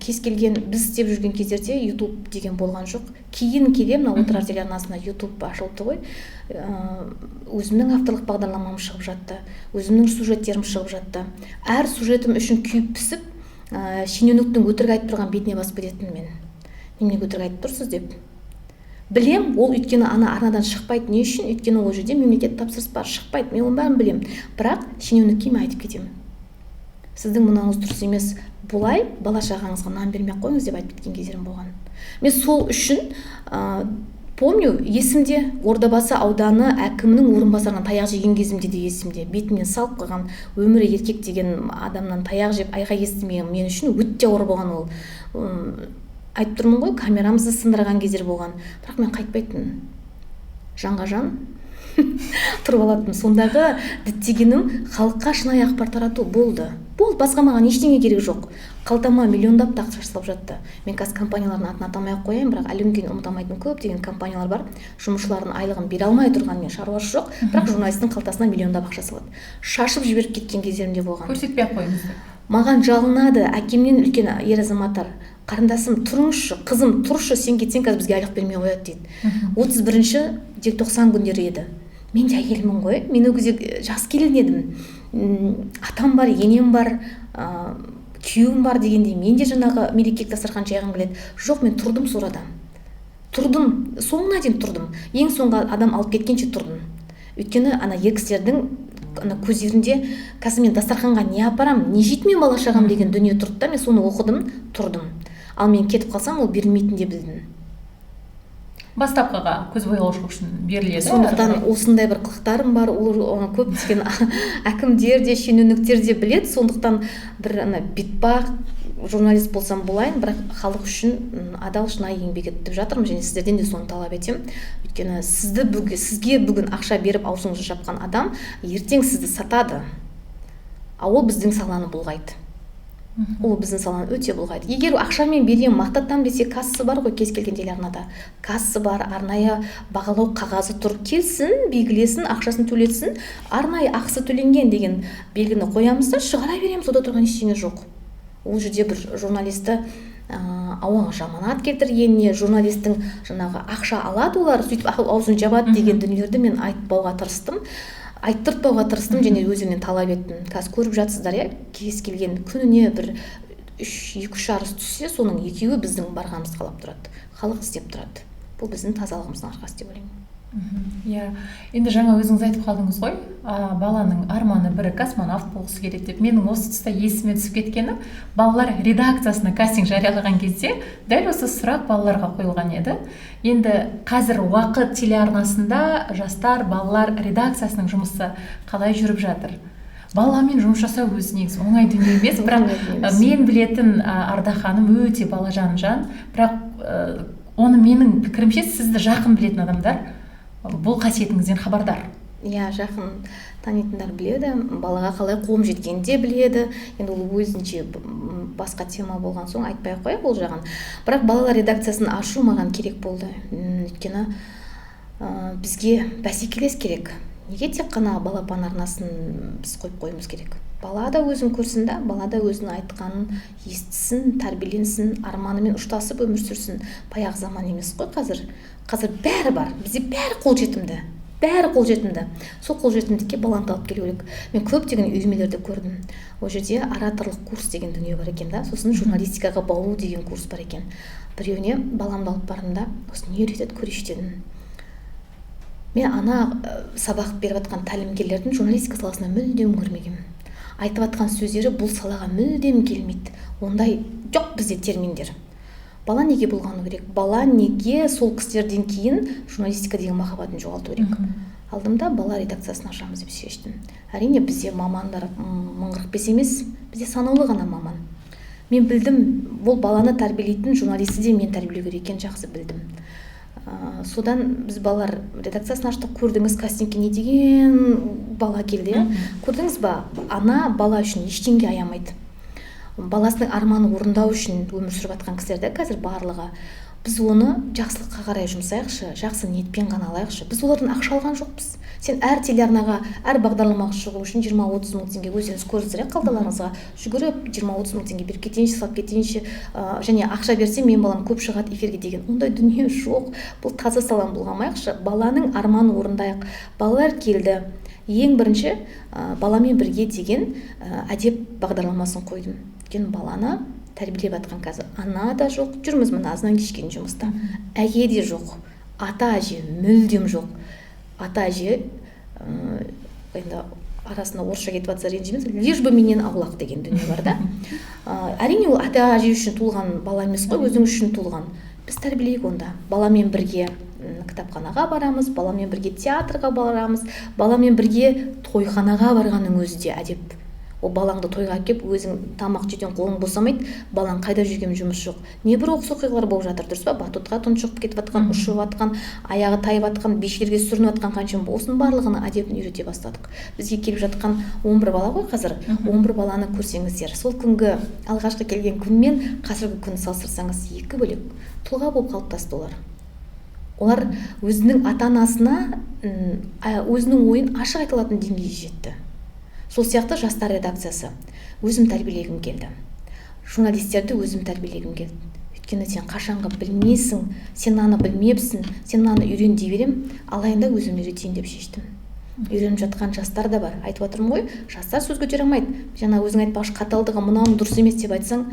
Кез келген біз істеп жүрген кездерде YouTube деген болған жоқ. Кейін келем, отырар телеарнасына YouTube ашылды ғой. Өзімнің авторлық бағдарламам шығып жатты. Өзімнің сюжеттерім шығып жатты. Әр сюжетім үшін күйіп пісіп, шенеуніктің өтірік айтып тұрған бетіне басып кететін мен. Немене өтірік айтып тұрсыз деп. Білем, ол өйткені ана арнадан шықпайды. Не үшін? Өйткені ол жерде мемлекет тапсырыс бар, шықпайды. Мен оның бәрін білем. Бірақ шенеунікке мен айтып кетемін. Сіздің мынаңыз дұрыс емес, бұлай бала шағаңызға нан бермей қойыңыз деп айтып кеткен кездерім болған. Мен сол үшін помню, есімде Ордабасы ауданы әкімінің орынбасарынан таяқ жеген кезімде де есімде. Бетімнен салып қойған өмірі еркек деген адамнан таяқ жеп айғай естімеген мен үшін өте ауыр болған ол. Айтып тұрмын ғой, камерамызды сындырған кездер болған. Бірақ мен қайтпайтын. Жанға жан тұрып алатынмын. Сондағы діттегенім халыққа шынайы ақпарат тарату болды. Басқа маған ештеңе керек жоқ. қалтама миллиондап та ақша салып жатты. Мен қазір компаниялардың атын атамай ақ қояйын, бірақ әлі күнге ұмыта алмайтын көптеген компаниялар бар. Жұмысшылардың айлығын бере алмай тұрғанымен шаруасы жоқ, бірақ журналистің қалтасына миллиондап ақша салады. Шашып жіберіп кеткен кездерімде болған. Көрсетпей ақ қойыңыз. Маған жалынады, әкемнен үлкен ер азаматтар: қарындасым, тұрыңызшы, қызым, тұршы, сен кетсең қазір бізге айлық бермей қояды дейді. 31-ші желтоқсан күндері еді. Мен де әйелмін ғой, мен ол кезде жас келін едім. Атам бар, енем бар, күйеуім бар дегенде мен де жаңағы мерекелік дастархан жайғым келеді. Жоқ, мен тұрдым сорада. Тұрдым, соңына дейін тұрдым. Ең соңғы адам алып кеткенше тұрдым. Өйткені ана ер кісілердің көздерінде қазір мен дастарханға не апарам, не жейтін бала шағам деген дүние тұрды да, мен соны оқыдым, тұрдым. Ал мен кетіп қалсам, ол берілмейтін де білдім. Бастапқыға көз бояушылық үшін беріледі. Сондықтан осындай бір қылықтарым бар, оны көптеген әкімдер де, шенеуніктер де біледі. Сондықтан бір бетпақ журналист болсам болайын, бірақ халық үшін адал шынайы еңбек етіп жатырмын, және сіздерден де соны талап етемін. Өйткені сізге бүгін ақша беріп аузыңызды жапқан адам ертең сізді сатады, а ол біздің саланы бұлғайды. Ол біздің саланы өте бұлғайды. Егер ақшамен берем, мақтаттам десе, кассасы бар ғой, кез келген телеарнада. Кассасы бар, арнайы бағалау қағазы тұр, келсін, белгілесін, ақшасын төлетсін, арнайы ақысы төленген деген белгіні қоямыз да шығара береміз, ода тұрған ештеңе жоқ. Ол жерде бір журналисті ауаға жаманат келтіргеніне, журналистің жаңағы ақша алады олар, сөйтіп аузын жабады деген дүниелерді мен айттыртпауға тырыстым, және өзімнен талап еттім. Қазір көріп жатсыздар, кез келген күніне бір 2-3 арыз түссе, соның 2-і біздің барғанымыз қалап тұрады. Халық істеп тұрады. Бұл біздің тазалығымыздың арқасы деп ойлаймын. Енді жаңа өзіңіз айтып қалдыңыз ғой, баланың арманы бірі космонавт болғысы келеді деп. Менің осы тұста есіме түсіп кеткені, балалар редакциясына кастинг жариялаған кезде дәл осы сұрақ балаларға қойылған еді. Енді қазір Уақыт телеарнасында жастар балалар редакциясының жұмысы қалай жүріп жатыр? Баламен жұмыс жасау өзі негізі оңай дүние емес, бірақ мен білетін Арда ханым өте балажан жан, бірақ оны менің пікірімше сізді жақын білетін адамдар бұл қасиетіңізден хабардар. Жақын танитындар біледі, балаға қалай қолым жеткенін де біледі. Енді ол өзінше басқа тема болған соң айтпай қояйық ол жағын. Бірақ балалар редакциясын ашу маған керек болды. Өйткені бізге бәсекелес керек. Неге тек қана балапан арнасын біз қойып қойымыз керек? Бала да өзін көрсін да, бала да өзінің айтқанын естісін, тәрбиеленсін, арманымен ұштасып өмір сүрсін. Баяғы заман емес қой қазір. Қазір бәрі бар, бізде бәрі қолжетімді. Бәрі қолжетімді. Сол қолжетімдікке баланды алып келу керек. Мен көптеген үйірмелерді көрдім. Ол жерде ораторлық курс деген дүние бар екен да, сосын журналистикаға баулу деген курс бар екен. Біреуіне баламды алып бардым да, осы не үйретеді көрейінші дедім. Мен ана сабақ беріп жатқан тәлімгерлердің журналистика саласына мүлдем көрмегенмін. Айтып жатқан сөздері бұл салаға мүлдем келмейді. Ондай жоқ бізде терминдер. Бала неге болғаны керек? Бала неге сол кісілерден кейін журналистика деген махаббатын жоғалту керек? Алдымда бала редакциясын ашамыз деп шештім. Әрине бізде мамандар 1045 емес, бізде санаулы ғана маман. Мен білдім, бұл баланы тәрбиелейтін журналисті де мен тәрбиелеу керек екенін жақсы білдім. Содан біз балалар редакциясын аштық, көрдіңіз кастингке не деген бала келді. Көрдіңіз ба? Ана бала үшін ештеңе аямайды. Баласының арманы орындау үшін өмір сүріп жатқан кісілерді қазір барлығы. Біз оны жақсылыққа қарай жұмсайықшы, жақсы ниетпен ғана алайықшы. Біз олардан ақша алған жоқпыз. Сен әр телеарнаға, әр бағдарламаға шығу үшін 20-30 мың теңге өздеріңіз көрдіңіздер, қалталарыңызға жүгіріп 20-30 мың теңге беріп кетейінші, салып кетейінші, және ақша берсе мен балам көп шығады эфирге деген. Ондай дүние жоқ. Бұл таза салам болғамайықшы. Баланың арманын орындайық. Балалар келді. Ең бірінші баламен бірге деген әдеп бағдарламасын қойдым. Өйткені баланы тәрбиелеп жатқан қазір ана да жоқ, жүрміз мына азынан кешкен жұмыста. Әке де жоқ, ата әже мүлдем жоқ. Ата әже енді арасында орысша кетіп жатса ренжімеңіз, лишь бы менен аулақ деген дүние бар да. Әрине ол ата әже үшін туылған бала емес қой, өзің үшін туылған. Біз тәрбиелейік онда. Баламен бірге кітапханаға барамыз, баламен бірге театрға барамыз, баламен бірге тойханаға барғанның өзі де әдеп. Ол балаңды тойға әкеп өзің тамақ жеуден қолың босамайды, балаң қайда жүрген жұмыс жоқ. Не бір оқыс оқиғалар болып жатыр, дұрыс па? Батутқа тұншығып кетіп жатқан, ұшып жатқан, аяғы тайып жатқан, бешкерге сүрініп жатқан қанша. Осының барлығына әдебін үйрете бастадық. Бізге келіп жатқан 11 бала ғой қазір. 11 баланы көрсеңіздер, сол күнгі алғашқы келген күнмен қазіргі күнді салыстырсаңыз екі бөлек тұлға болып қалыптасты олар. Олар өзінің ата-анасына өзінің ойын ашық айта алатын деңгейге жетті. Сол сияқты жастар редакциясы өзім тәрбиелегім келді. Журналистерді өзім тәрбиелегім келді. Өйткені сен қашанғы білмейсің, сен мынаны білмепсің, сен мынаны үйрен дей берем, алайында өзім үйретейін деп шештім. Үйреніп жатқан жастар да бар. Айтып отырмын ғой, жастар сөз көтере алмайды. Жаңа өзің айтпақшы қаталдығы мынауың дұрыс емес деп айтсаң,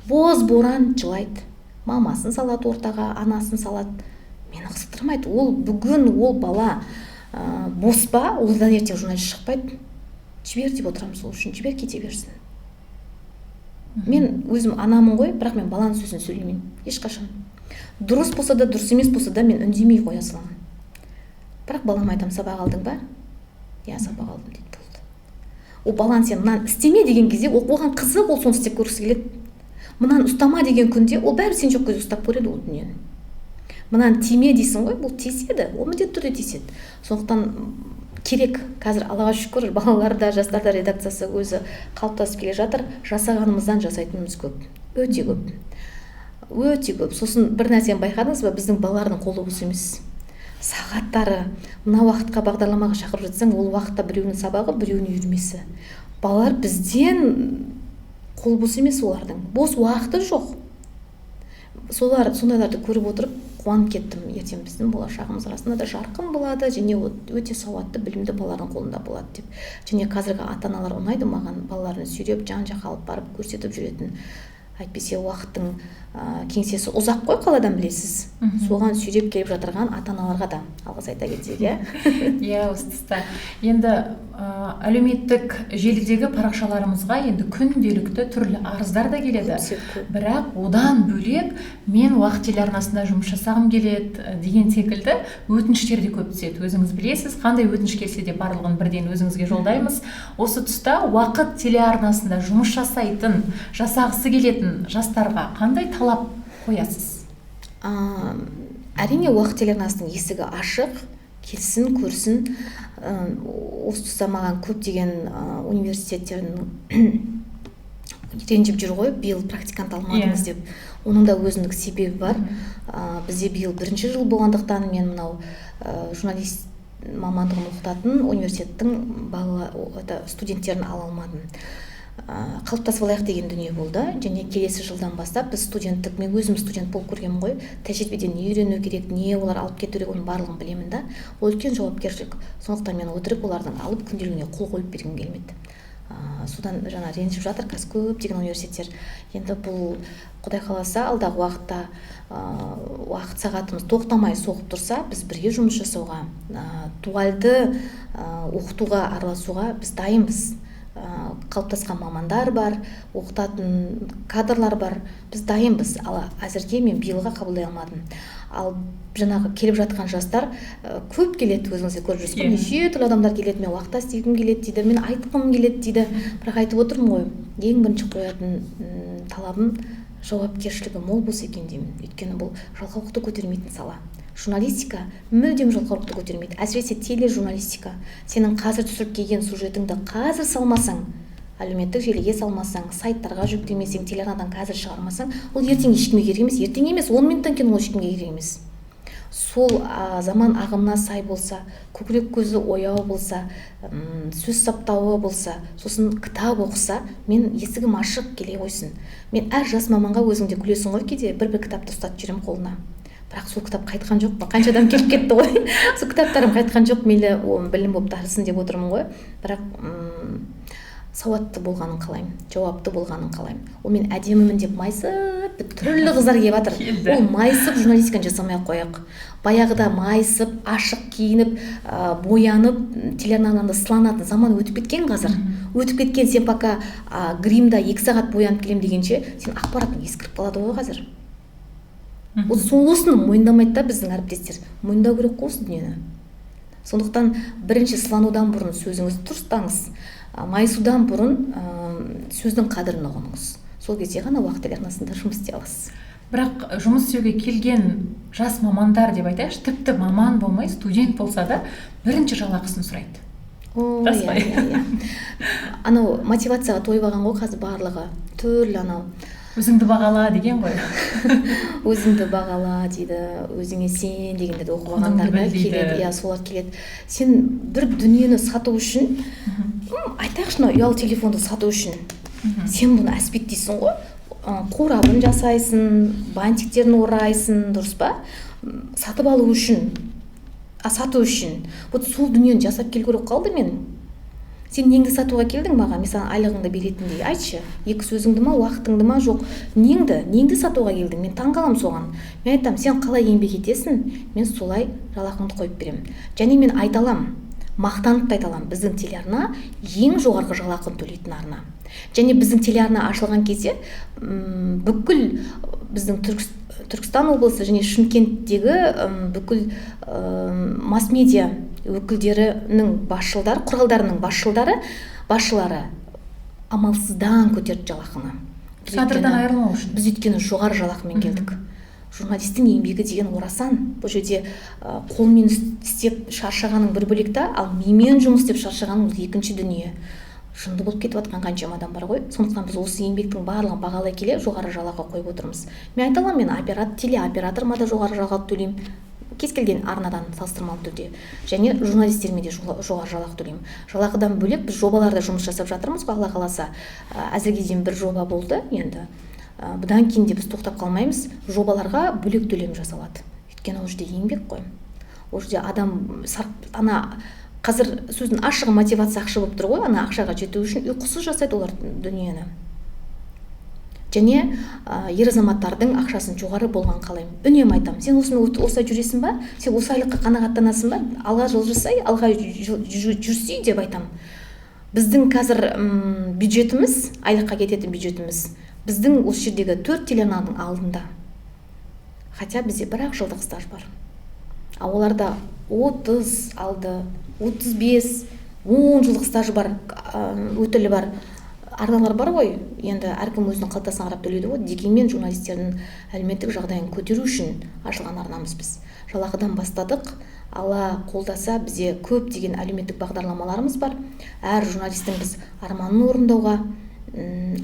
боз боран жылайды. Мамасын салады ортаға, анасын салады. Мені қызықтырмайды. Ол бүгін ол бала бос па, олдан ертең журналист шықпайды. Жібер деп отырамын сол үшін, жібер кете берсін. Мен өзім анамын ғой, бірақ мен баланың сөзін сөйлемеймін, ешқашан. Дұрыс болса да, дұрыс емес болса да мен үндемей қоя саламын. Бірақ балама айтамын, сабақ алдың ба? Я сабақ алдым дейді, болды. Ол баланы сен мынаны істеме деген кезде, оған қызық, ол соны істеп көргісі келеді. Мынаны ұстама деген күнде, ол бәрі сен жоқ кезде ұстап көреді ол дүниені. Мынаны тиме дейсің ғой, бұл тиеседі, ол міндетті түрде тиеседі. Сондықтан керек, қазір Аллаға шүкір, балаларда, жастарда редакциясы өзі қалыптасып келе жатыр. Жасағанымыздан жасайтынымыз көп, өте көп. Өте көп. Сосын бір нәрсені байқадыңыз ба, біздің балалардың қолы бос емес. Сағаттары, мына уақытқа бағдарламаға шақырып жатсаң, ол уақытта біреуінің сабағы, біреуінің үйірмесі. Балалар бізден қол бос емес олардың. Бос уақыты жоқ. Сондайларды көріп отырып қуанып кеттім. Ертең біздің болашағымыз расында да жарқын болады, және өте сауатты, білімді балалардың қолында болады деп. Және қазіргі ата-аналар ұнайды маған, балаларын сүйреп жан-жаққа алып барып көрсетіп жүретін. Әйтпесе уақыттың кеңсесі ұзақ қой, қаладан білесіз. Соған сүйреп келіп жатырған ата-аналарға да алғыс айта кетсек, иә? Иә, осы тұста. Енді әлеуметтік желідегі парақшаларымызға енді күнделікті түрлі арыздар да келеді. Бірақ одан бөлек мен уақыт телеарнасында жұмыс жасағым келеді деген секілді өтініштер де көп түседі. Өзіңіз білесіз, қандай өтініш келсе де барлығын бірден өзіңізге жолдаймыз. Осы тұста уақыт телеарнасында жұмыс жасайтын, жасағысы келетін жастарға қандай талап қоясыз? Әрине уақыт телеарнасының есігі ашық, келсін, көрсін. Осы тұста маған көптеген университеттердің ренжіп жүр ғой, биыл практикант алмадыңыз деп. Оның да өзіндік себебі бар. Бізде биыл бірінші жыл болғандықтан мен мынау журналист мамандығын оқытатын университеттің студенттерін ала алмадым. Қалыптасып алайық деген дүние болды, және келесі жылдан бастап біз мен өзім студент болып көргенмін ғой, тәжірибеден не үйрену керек, не олар алып кету керек, оның барлығын білемін да. Ол үлкен жауапкершілік. Сондықтан мен отырып олардың алып күнделігіне қол қойып бергім келмеді. Содан жаңа ренжіп жатыр қазір көптеген университеттер. Енді бұл Құдай қаласа алдағы уақытта уақыт сағатымыз тоқтамай соғып тұрса, біз бірге жұмыс жасауға, дуальды оқытуға араласуға біз дайынбыз. Қалыптасқан мамандар бар, оқытатын кадрлар бар, біз дайынбыз. Ал әзірге мен биылға қабылдай алмадым. Ал жаңағы келіп жатқан жастар көп келеді, өзіңізге көріп жүрсіз ғой, неше түрлі адамдар келеді, мен уақытта істегім келеді дейді, мен айтқым келеді дейді. Бірақ айтып отырмын ғой, ең бірінші қоятын талабым жауапкершілігі мол болса екен деймін. Өйткені бұл жалқаулықты көтермейтін сала. Журналистика мүлдем жалқаулықты көтермейді. Әсіресе тележурналистика. Сенің қазір түсіріп келген сюжетіңді қазір салмасаң, әлеуметтік желіге салмасаң, сайттарға жүктемесең, телеарнадан қазір шығармасаң, ол ертең ешкімге керек емес. Ертең емес, 10 минуттан кейін ол ешкімге керек емес. Сол заман ағымына сай болса, көкірек көзі ояу болса, сөз саптауы болса, сосын кітап оқыса, мен есігім ашық келе қойсын. Мен әр жас маманға өзіңде күлесің ғой, кейде бір кітапты ұстатып жүремін қолына. Бірақ сол кітап қайтқан жоқ па? Қанша адам келіп кетті ғой. Сол кітаптарым қайтқан жоқ, мейлі білім болып тарылсын деп отырмын ғой. Бірақ сауатты болғанын қалаймын, жауапты болғанын қалаймын. Ол мен әдемімін деп майысып, түрлі қыздар келіп жатыр. Ол майысып журналистиканы жасамай қояйық. Баяғыда майысып, ашық киініп, боянып, телеарнадан сыланатын заман өтіп кеткен қазір. Өтіп кеткен, сен пока гримда 2 сағат боянып келем дегенше, сен ақпаратың ескіріп қалады ғой қазір. Осыны мойындамайды да біздің әріптестер. Мойындау керек қой осы дүниені. Сондықтан бірінші сыланудан бұрын сөзіңізді дұрыстаңыз, майысудан бұрын сөздің қадірін ұғыныңыз. Сол кезде ғана уақыт телеарнасында жұмыс істей аласыз. Бірақ жұмыс істеуге келген жас мамандар деп айтайықшы, тіпті маман болмай студент болса да бірінші жалақысын сұрайды. Рас па? Анау мотивацияға тойып алған ғой қазір барлығы. Түрлі анау өзіңді бағала деген ғой. Өзіңді бағала дейді, өзіңе сен дегендерді оқып алғандар келеді. Солар келеді. Сен бір дүниені сату үшін, айтайықшы, ұялы телефонды сату үшін, сен бұны әспеттейсің ғой. Қорабын жасайсың, бантиктерін орайсың, дұрыс па? Сатып алу үшін, сату үшін. Вот сол дүниені жасап келгіріп қалды мен. Сен неңді сатуға келдің маған, мысалы айлығыңды беретіндей, айтшы, екі сөзіңді ма, уақытыңды ма, жоқ, неңді сатуға келдің, мен таңғалам соған. Мен айтам, сен қалай еңбек етесің, мен солай жалақыңды қойып беремін. Және мен айталам, мақтанып айталам, біздің телеарна ең жоғарғы жалақын төлейтін арна. Және біздің телеарна ашылған кезде бүкіл біздің Түркістан облысы және Шымкенттегі бүкіл масс-медиа өкілдерінің құралдарының басшылары амалсыздан көтерді жалақыны. Кадрдан айырылмау үшін. Біз өйткені жоғары жалақымен келдік. Журналистің еңбегі деген орасан. Бұл жерде қолмен істеп шаршағаның бір бөлек та, ал мимен жұмыс істеп шаршағаның екінші дүние. Жынды болып кетіп жатқан қаншама адам бар ғой. Сондықтан біз осы еңбектің барлығын бағалай келе жоғары жалақы қойып отырмыз. Мен айталам, мен телеоператорыма да жоғары жалақы төлеймін. Кез келген арнадан салыстырмалы түрде. Және журналистеріме де жоғары жалақы төлеймін. Жалақыдан бөлек біз жобаларда жұмыс жасап жатырмыз. Алла қаласа, әзірге дейін бір жоба болды. Енді бұдан кейін де біз тоқтап қалмаймыз. Жобаларға бөлек төлем жасалады. Өйткені ол жерде еңбек қой. Ол жерде адам қазір сөздің ашығы мотивация ақша болып тұр ғой, ана ақшаға жету үшін ұйқысыз жасайды олар дүниені. Және ер азаматтардың ақшасын жоғары болған қалаймын. Үнемі айтамын, сен осылай жүресің ба? Сен осы айлыққа қанағаттанасың ба? Алға жылжысай, алға жүрсей деп айтамын. Біздің қазір бюджетіміз, айлыққа кететін бюджетіміз, біздің осы жердегі 4 телеарнаның алдында. Хотя бізде бір-ақ жылдық стаж бар. Оларда 30 алды, 35, 10 жылдық стажы бар, өтілі бар арналар бар ғой. Енді әркім өзінің қалтасына қарап төлейді ғой. Дегенмен журналистердің әлеуметтік жағдайын көтеру үшін ашылған арнамыз біз. Жалақыдан бастадық. Алла қолдаса, бізде көп деген әлеуметтік бағдарламаларымыз бар. Әр журналистің біз арманын орындауға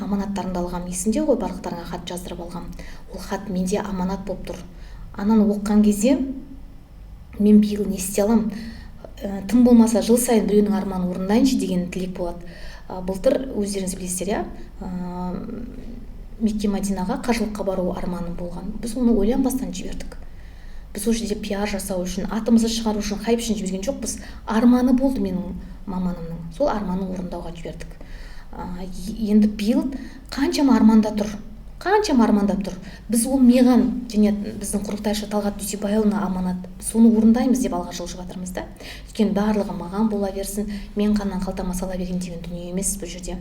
аманаттарымды алғам, есімде ғой, барлықтарыңа хат жаздырып алғам. Ол хат менде аманат болып тұр. Ананы оққан кезде мен биыл не істей алам? Тым болмаса жыл сайын біреудің арманын орындайыншы деген тілек болады. Былтыр өздеріңіз білесіздер, Мекке Мәдинаға қажылыққа бару арманы болған. Біз оны ойланбастан жібердік. Біз ол жерде пиар жасау үшін, атымызды шығару үшін, хайп үшін жіберген жоқпыз. Арманы болды менің маманымның. Сол арманын орындауға жібердік. Енді биыл қаншама арманда тұр. Біз ол меған және біздің құрылтайшы Талғат Дүйсебайұлына аманат. Соны орындаймыз деп алға жылжып жатырмыз да. Өйткені барлығы маған бола берсін, мен қаннан қалтама сала берген деген дүние емес бұл жерде.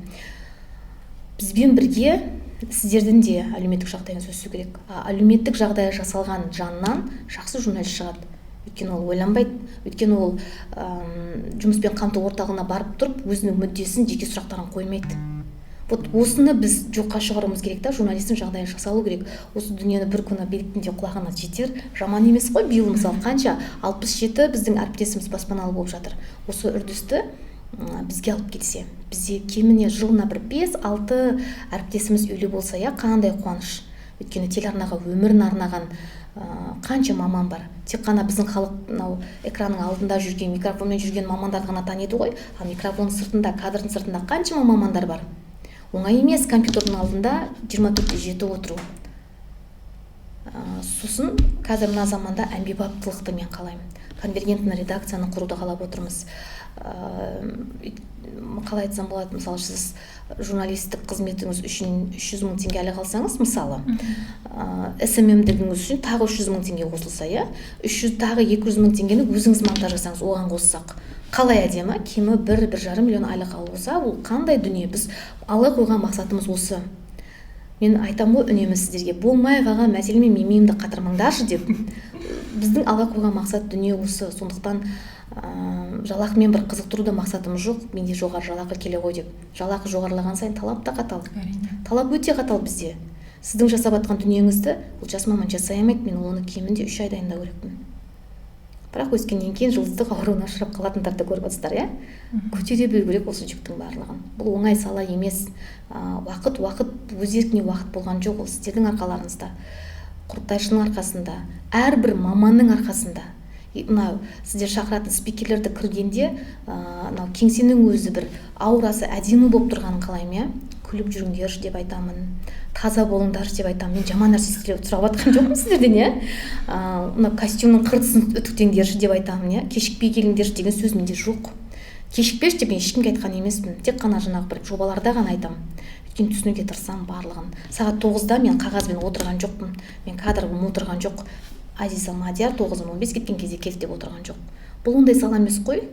Бізбен бірге сіздердің де әлеуметтік жағдайыңыз өсу керек. Әлеуметтік жағдайы жасалған жаннан жақсы журналист шығады. Өйткені ол ойланбайды. Өйткені ол жұмыспен қамту орталығына барып тұрып, өзінің мүддесін, жеке сұрақтарын қоймайды. Вот осыны біз жоққа шығаруымыз керек та, журналистің жағдайы жасалу керек. Осы дүниені бір күні биліктің құлағына жетер. Жаман емес қой, биыл мысалы қанша 67 біздің әріптесіміз баспаналы болып жатыр. Осы үрдісті бізге алып келсе, бізде кеміне жылына бір 5-6 әріптесіміз үйлі болса, қандай қуаныш. Өйткені телеарнаға өмірін арнаған қанша маман бар. Тек қана біздің халық экранның алдында жүрген, микрофонмен жүрген мамандарды ғана таниды ғой. Ал микрофонның сыртында, кадрдың сыртында қаншама мамандар бар. Оңай емес компьютердің алдында 24/7 отыру. Сосын қазір мына заманда әмбебаптылықты мен қалаймын. Конвергентный редакцияны құруды қалап отырмыз. Қалай айтсам болады, мысалы сіз журналистік қызметіңіз үшін 300 мың теңге әлі қалсаңыз, мысалы SMM-дігіңіз үшін тағы 300 мың теңге қосылса, 300 тағы 200 мың теңгені өзіңіз монтаж жасаңыз, оған қоссақ қалай әдемі, кемі 1-1,5 миллион айлық алып болса, ол қандай дүние. Біз ала қойған мақсатымыз осы. Мен айтамын ғой үнемі сіздерге, болмай қалған мәселемен мемемді қатырмаңдаршы деп. Біздің ала қойған мақсат дүние осы. Сондықтан жалақымен бір қызықтыру да мақсатым жоқ, менде жоғары жалақы келе ғой деп. Жалақы жоғарылаған сайын талап та қатал. Талап өте қатал бізде. Сіздің жасап жатқан дүниеңізді ол жас маман жасай алмайды, мен оны кемінде 3 ай дайындау керекпін. Бірақ өскеннен кейін жұлдыздық ауруына ұшырап қалатындарды көріп отырсыздар, иә? Көтере білу керек осы жүктің барлығын. Бұл оңай сала емес. Уақыт өз еркіне уақыт болған жоқ, ол сіздердің арқаларыңызда. Құрттайшының арқасында, әрбір маманның арқасында. Мынау сіздер шақыратын спикерлерді кіргенде, мынау кеңсенің өзі бір аурасы әдемі болып тұрғанын қалаймын, иә? Күліп жүріңдерші деп айтамын, таза болыңдаршы деп айтамын. Мен жаман нәрсе сұрап жатқан жоқпын сіздерден, иә? Мына костюмнің қыртысын үтіктеңдерші деп айтамын, иә? Кешікпей келіңдерші деген сөз менде жоқ. Кешікпеші деп мен ешкімге айтқан емеспін. Тек қана жаңағы бір жобаларда ғана айтамын. Өйткені түсінуге тырысамын барлығын. Сағат 9-да мен қағазбен отырған жоқпын. Мен кадрым отырған жоқ. Азиза Мадияр 9:15 кеткен кезде кел деп отырған жоқ. Бұл ондай сала емес қой.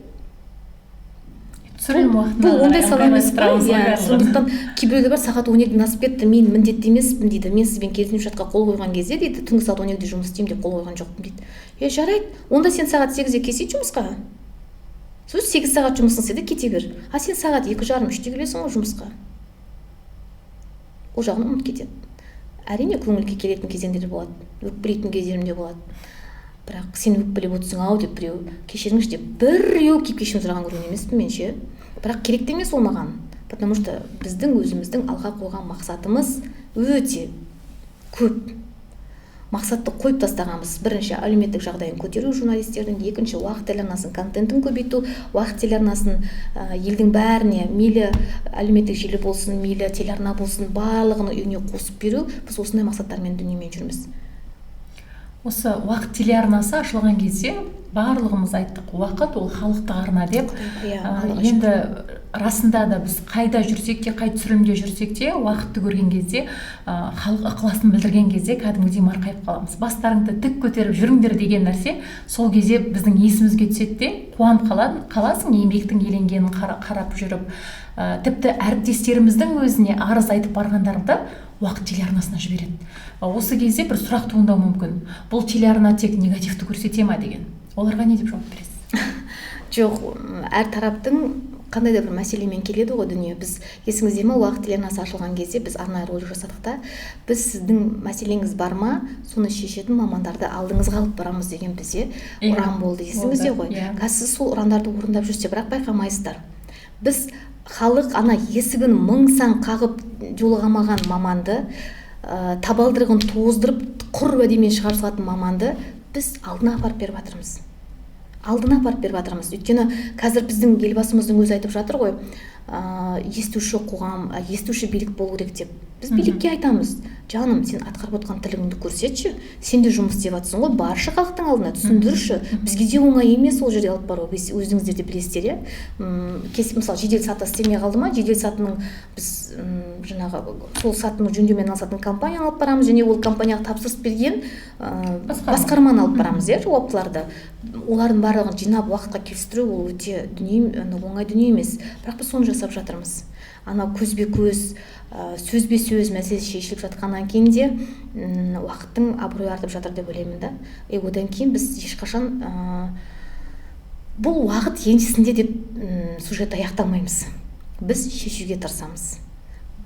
Бұл ондай сала емес қой. Сондықтан кейбіреулер бар, сағат 12-ден асып кетті, мен міндетті емеспін дейді. Мен сізбен келісімшартқа қол қойған кезде дейді, түнгі сағат 12-де жұмыс істеймін деп қол қойған жоқпын дейді. Жарайды, онда сен сағат 8-де келсей жұмысқа. Сіз 8 сағат жұмыс істеді, кете бер. Сен сағат 2:30-3-те келесің ғой жұмысқа. Ол жағын ұмыт кетеді. Әрине көңілге келетін кезеңдер болады, өкпелейтін кездерім де болады. Бірақ сен өкпелеп отырсың ау деп біреу кешіріңізші деп біреу кешірім сұраған көрген емеспін мен ше. Бірақ керек те емес ол маған. Потому что біздің өзіміздің алға қойған мақсатымыз өте көп. Мақсатты қойып тастағанбыз. Бірінші әлеуметтік жағдайын көтеру журналистердің, екінші уақыт телеарнасын контентін көбейту, уақыт телеарнасын елдің бәріне, мейлі әлеуметтік желі болсын, мейлі телеарна болсын, барлығын үйіне қосып беру. Біз осындай мақсаттармен дүниемен жүрміз. Осы уақыт телеарнасы ашылған кезде барлығымыз айттық, уақыт ол халықтық арна деп. Енді расында да біз қайда жүрсек те, қай түсірілімде жүрсек те, уақытты көрген кезде, халық ықыласын білдірген кезде кәдімгідей марқайып қаламыз. Бастарыңды тік көтеріп жүріңдер деген нәрсе сол кезде біздің есімізге түседі де, қуанып қаласың, еңбектің еленгенін қарап жүріп. Тіпті әріптестеріміздің өзіне арыз айтып барғандарды уақыт телеарнасына жібереді. Осы кезде бір сұрақ туындау мүмкін. Бұл телеарна тек негативті көрсете ма деген. Оларға не деп жауап бересіз? Жоқ, әр тараптың қандай да бір мәселемен келеді ғой дүние. Біз есіңізде ме, уақыт телеарнасы ашылған кезде біз арнайы ролик жасадық та, біз сіздің мәселеңіз бар ма, соны шешетін мамандарды алдыңызға алып барамыз деген бізде ұран болды. Есіңізде ғой. Қазір сіз сол ұрандарды орындап жүрсіз, бірақ байқамайсыздар. Біз халық ана есігін мың сан қағып жолығамаған маманды, табалдырығын тоздырып құр уәдемен шығарып салатын маманды біз алдына апарып беріп жатырмыз. Өйткені қазір біздің елбасымыздың өзі айтып жатыр ғой, естуші қоғам, естуші билік болу керек деп. Біз билікке айтамыз, жаным, сен атқарып отқан тірлігіңді көрсетші, сен де жұмыс істеп жатсың ғой, баршы халықтың алдына түсіндірші. Бізге де оңай емес ол жерге алып бару, өзіңіздер де білесіздер, иә. Мысалы, жедел саты істемей қалды ма, жедел сатының біз жаңағы сол сатының жөндеумен айналысатын компанияны алып барамыз, және ол компанияға тапсырыс берген басқарманы алып барамыз, иә, жауаптыларды. Олардың барлығын жинап уақытқа келістіру ол өте оңай дүние емес. Бірақ біз соны жасап жатырмыз. Анау көзбе-көз, сөзбе-сөз мәселесі шешіліп жатқаннан кейін де уақыттың абыройы артып жатыр деп ойлаймын да. Одан кейін біз ешқашан бұл уақыт еншісінде деп сюжет аяқтамаймыз. Біз шешуге тырысамыз.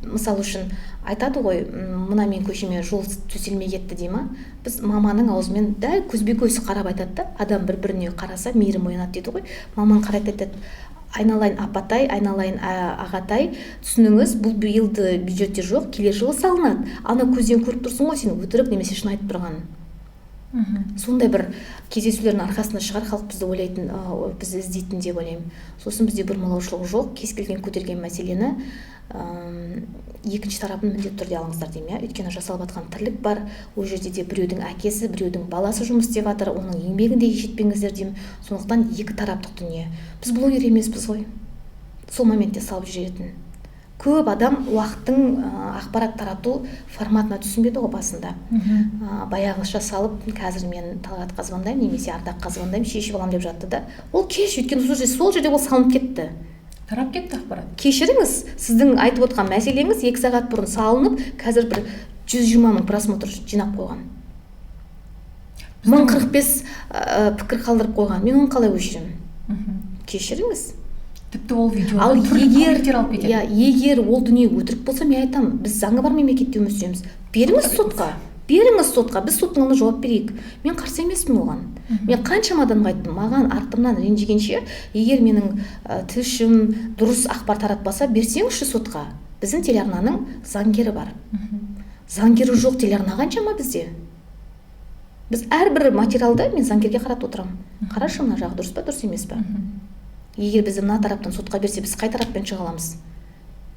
Мысалы үшін айтады ғой, мына мен көшеме жол төселмей кетті дей ма? Біз маманың аузымен дәл көзбе-көз қарап айтады да, адам бір-біріне қараса мейірім оянады дейді ғой. Маман қарайды айтады, айналайын апатай, айналайын ағатай, түсініңіз, бұл биылды бюджетте жоқ, келер жылы салынады. Ана көзден көріп тұрсың ғой, сен өтірік немесе шын айтып тұрғанын. Сондай бір кездесулердің арқасында шығар халық бізді ойлайтын, бізді іздейтін деп ойлаймын. Сосын бізде бұрмалаушылық жоқ, кез келген көтерген мәселені екінші тарапын міндетті түрде алыңыздар деймін, иә. Өйткені жасалып жатқан тірлік бар, ол жерде де біреудің әкесі, біреудің баласы жұмыс істеп жатыр, оның еңбегін де жетпеңіздер деймін. Сондықтан екі тараптық дүние. Біз блогер емеспіз ғой. Сол моментте салып жүретін. Көп адам уақыттың ақпарат тарату форматына түсінбеді ғой басында. Баяғыша салып, қазір мен Талғат қазбандаймын, немесе Ардақ қазбандаймын, шешіп аламын деп жатты да. Ол кеш, өйткені сол жерде ол салынып кетті. Тарап кетті ақпарат. Кешіріңіз, сіздің айтып отқан мәселеңіз 2 сағат бұрын салынып, қазір бір 120 мың просмотр жинап қойған. 1045 пікір қалдырып қойған. Мен оны қалай өшіремін? кешіріңіз. Тіпті ол Ал видеодан алып кетеді. егер ол дүние өтірік болса, мен айтамын, біз заңы бар мемлекетте өмір сүреміз. Беріңіз сотқа, біз соттың алдында жауап берейік. Мен қарсы емеспін оған. Мен қаншама адамға айттым, маған артымнан ренжігенше, егер менің тілшім дұрыс ақпар таратпаса, берсеңізші сотқа. Біздің телеарнаның заңгері бар. Заңгері жоқ телеарна қаншама бізде. Біз әрбір материалды мен заңгерге қаратып отырамын. Қарашы, мына жағы дұрыс па, дұрыс емес па? Егер бізді мына тараптан сотқа берсе, біз қай тараппен шыға аламыз?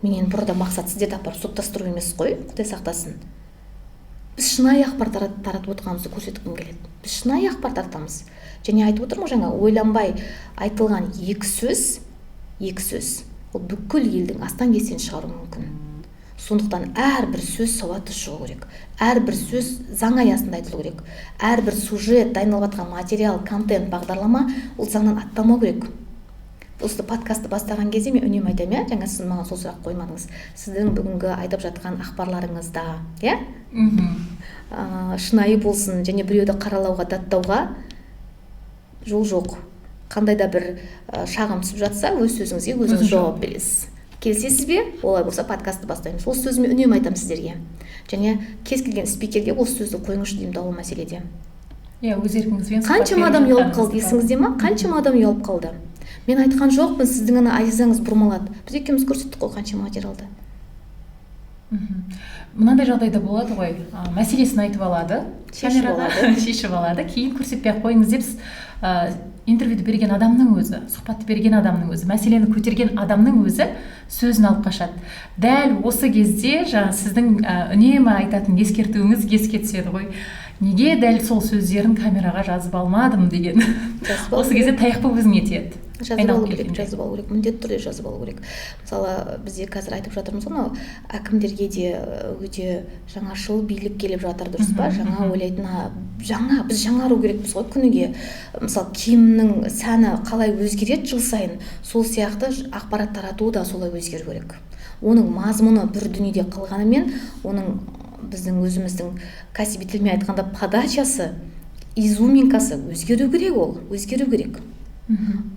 Мен енді бұрында мақсат сіздерді апарып соттастыру емес қой, Құдай сақтасын. Біз шынайы ақпар таратып отырғанымызды көрсеткім келеді. Біз шынайы ақпар таратамыз. Және айтып отырмын ғой, жаңа ойланбай айтылған екі сөз, ол бүкіл елдің астан кестен шығару мүмкін. Сондықтан әрбір сөз сауатты шығу керек. Әрбір сөз заң аясында айтылу керек. Әрбір сюжет, дайындалып жатқан материал, контент, бағдарлама ол заңнан аттамау керек. Осы подкастты бастаған кезде мен үнемі айтамын, жаңа сіз маған сол сұрақ қоймадыңыз. Сіздің бүгінгі айтып жатқан ақпарларыңызда, шынайы болсын және біреуді қаралауға, даттауға жол жоқ. Қандай да бір шағым түсіп жатса, өз сөзіңізге өзіңіз жауап бересіз. Келісесіз бе? Олай болса подкастты бастаймыз. Осы сөзімді үнемі айтамын сіздерге. Және кез келген спикерге осы сөзді қойыңызшы деймін ол мәселеде. Өз еркіңізбен. Қаншама адам ұялып қалды, есіңізде ма? Қаншама адам ұялып қалды. Мен айтқан жоқпын, сіздің ана Азизаңыз бұрмалады. Біз екеуміз көрсеттік қой қанша материалды. Мынандай жағдайда болады ғой, мәселесін айтып алады, шешіп алады, кейін көрсетпей ақ қойыңыз деп интервьюді берген адамның өзі, сұхбатты берген адамның өзі, мәселені көтерген адамның өзі сөзін алып қашады. Дәл осы кезде сіздің үнемі айтатын ескертуіңіз еске түседі ғой. Неге дәл сол сөздерін камераға жазып алмадым деген. Осы кезде таяқпен өзіңе тиеді. Жазып алу керек, міндетті түрде жазып алу керек. Мысалы, бізде қазір айтып жатырмыз ғой, әкімдерге де өте жаңашыл билік келіп жатыр, дұрыс па? Жаңа ойлайтын, біз жаңару керекпіз ғой күніге. Мысалы, киімнің сәні қалай өзгереді жыл сайын, сол сияқты ақпарат тарату да солай өзгеру керек. Оның мазмұны бір дүниеде қалғанымен, оның біздің өзіміздің кәсіби тілмен айтқанда подачасы, изюминкасы өзгеру керек.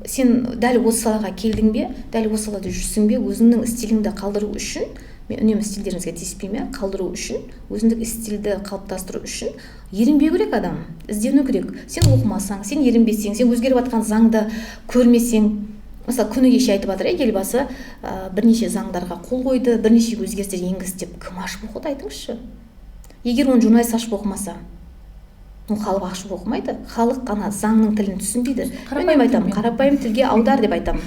Сен дәл осы салаға келдің бе, дәл осы салада жүрсің бе, өзіңнің стиліңді қалдыру үшін, мен үнемі стильдеріңізге тиіспеймін, қалдыру үшін, өзіндік стильді қалыптастыру үшін ерінбеу керек адам, іздену керек. Сен оқымасаң, сен ерінбесең, сен өзгеріп жатқан заңды көрмесең, мысалы күні кеше айтып жатыр, елбасы бірнеше заңдарға қол қойды, бірнеше өзгерістер енгізді деп кім ашып оқыды, айтыңызшы. Егер оны журналист ашып оқымаса, халық ашып оқымайды, халық қана заңның тілін түсінбейді. Мен айтамын, қарапайым тілге аудар деп айтамын.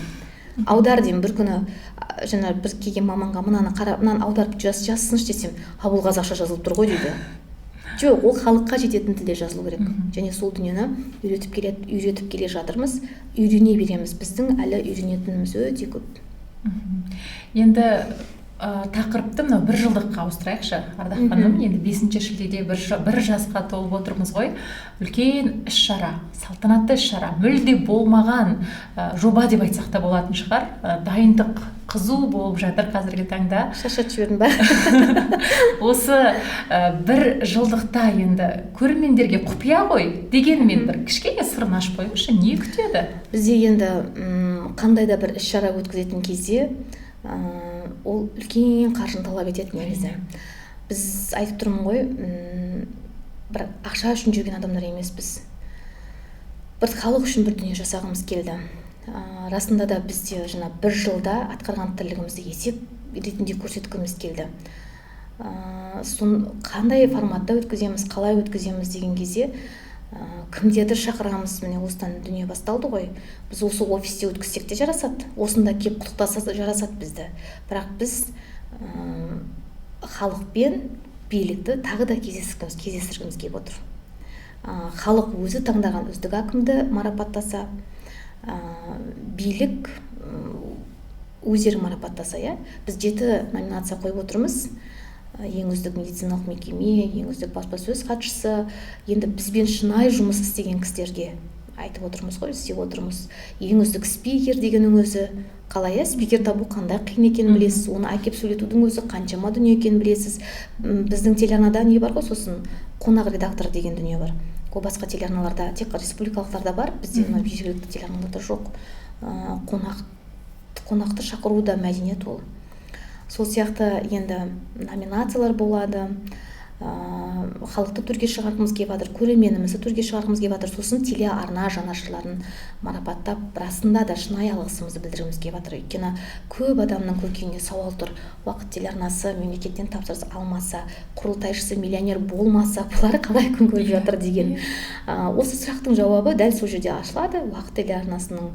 Аудар деймін, бір күні жаңа бір келген маманға мынаны аударып жазсыншы десем, бұл қазақша жазылып тұр ғой дейді. Жоқ, ол халыққа жететін тілде жазылу керек. Және сол дүниені үйретіп келе жатырмыз, үйрене береміз. Біздің әлі үйренетініміз өте көп. Енді тақырыпты мынау бір жылдыққа ауыстырайықшы, Ардақ ханым. Енді 5 шілдеде бір жасқа толып отырмыз ғой. Үлкен іс-шара, салтанатты іс-шара, мүлде болмаған жоба деп айтсақ та болатын шығар. Дайындық қызу болып жатыр қазіргі таңда. Шашат жібердің ба? Осы бір жылдықта енді көрермендерге құпия ғой дегенмен бір кішкене сырын ашып қойыңызшы, не күтеді? Бізде енді қандай да бір іс-шара өткізетін кезде ол үлкен қаржыны талап етеді негізі. Біз айтып тұрмын ғой, бір ақша үшін жүрген адамдар емеспіз. Бір халық үшін бір дүние жасағымыз келді. Расында да бізде жаңа бір жылда атқарған тірлігімізді есеп ретінде көрсеткіміз келді. Қандай форматта өткіземіз, қалай өткіземіз деген кезде кімдерді шақырамыз, міне осыдан дүние басталды ғой. Біз осы офисте өткізсек те жарасады, осында келіп құттықтаса жарасады бізді. Бірақ біз халықпен билікті тағы да кездестіргіміз келіп отыр. Халық өзі таңдаған үздік әкімді марапаттаса, билік өздері марапаттаса, біз 7 номинация қойып отырмыз. Ең үздік медициналық мекеме, ең үздік баспасөз хатшысы, енді бізбен шынайы жұмыс істеген кісілерге айтып отырмыз ғой, істеп отырмыз. Ең үздік спикер дегеннің өзі қалай, спикер табу қандай қиын екенін білесіз, оны әкеп сөйлетудің өзі қаншама дүние екенін білесіз. Біздің телеарнада не бар ғой, сосын қонақ редактор деген дүние бар. Ол басқа телеарналарда, тек республикалықтарда бар, бізде жергілікті телеарналарда жоқ. қонақты шақыру да мәдениет ол. Сол сияқты енді номинациялар болады, халықты төрге шығарғымыз келіп жатыр, көрерменімізді төрге шығарғымыз келіп жатыр, сосын телеарна жанашырларын марапаттап расында да шынайы алғысымызды білдіргіміз келіп жатыр. Өйткені көп адамның көкейінде сауал тұр: уақыт телеарнасы мемлекеттен тапсырыс алмаса, құрылтайшысы миллионер болмаса, бұлар қалай күн көріп жатыр деген. Осы сұрақтың жауабы дәл сол жерде ашылады. Уақыт телеарнасының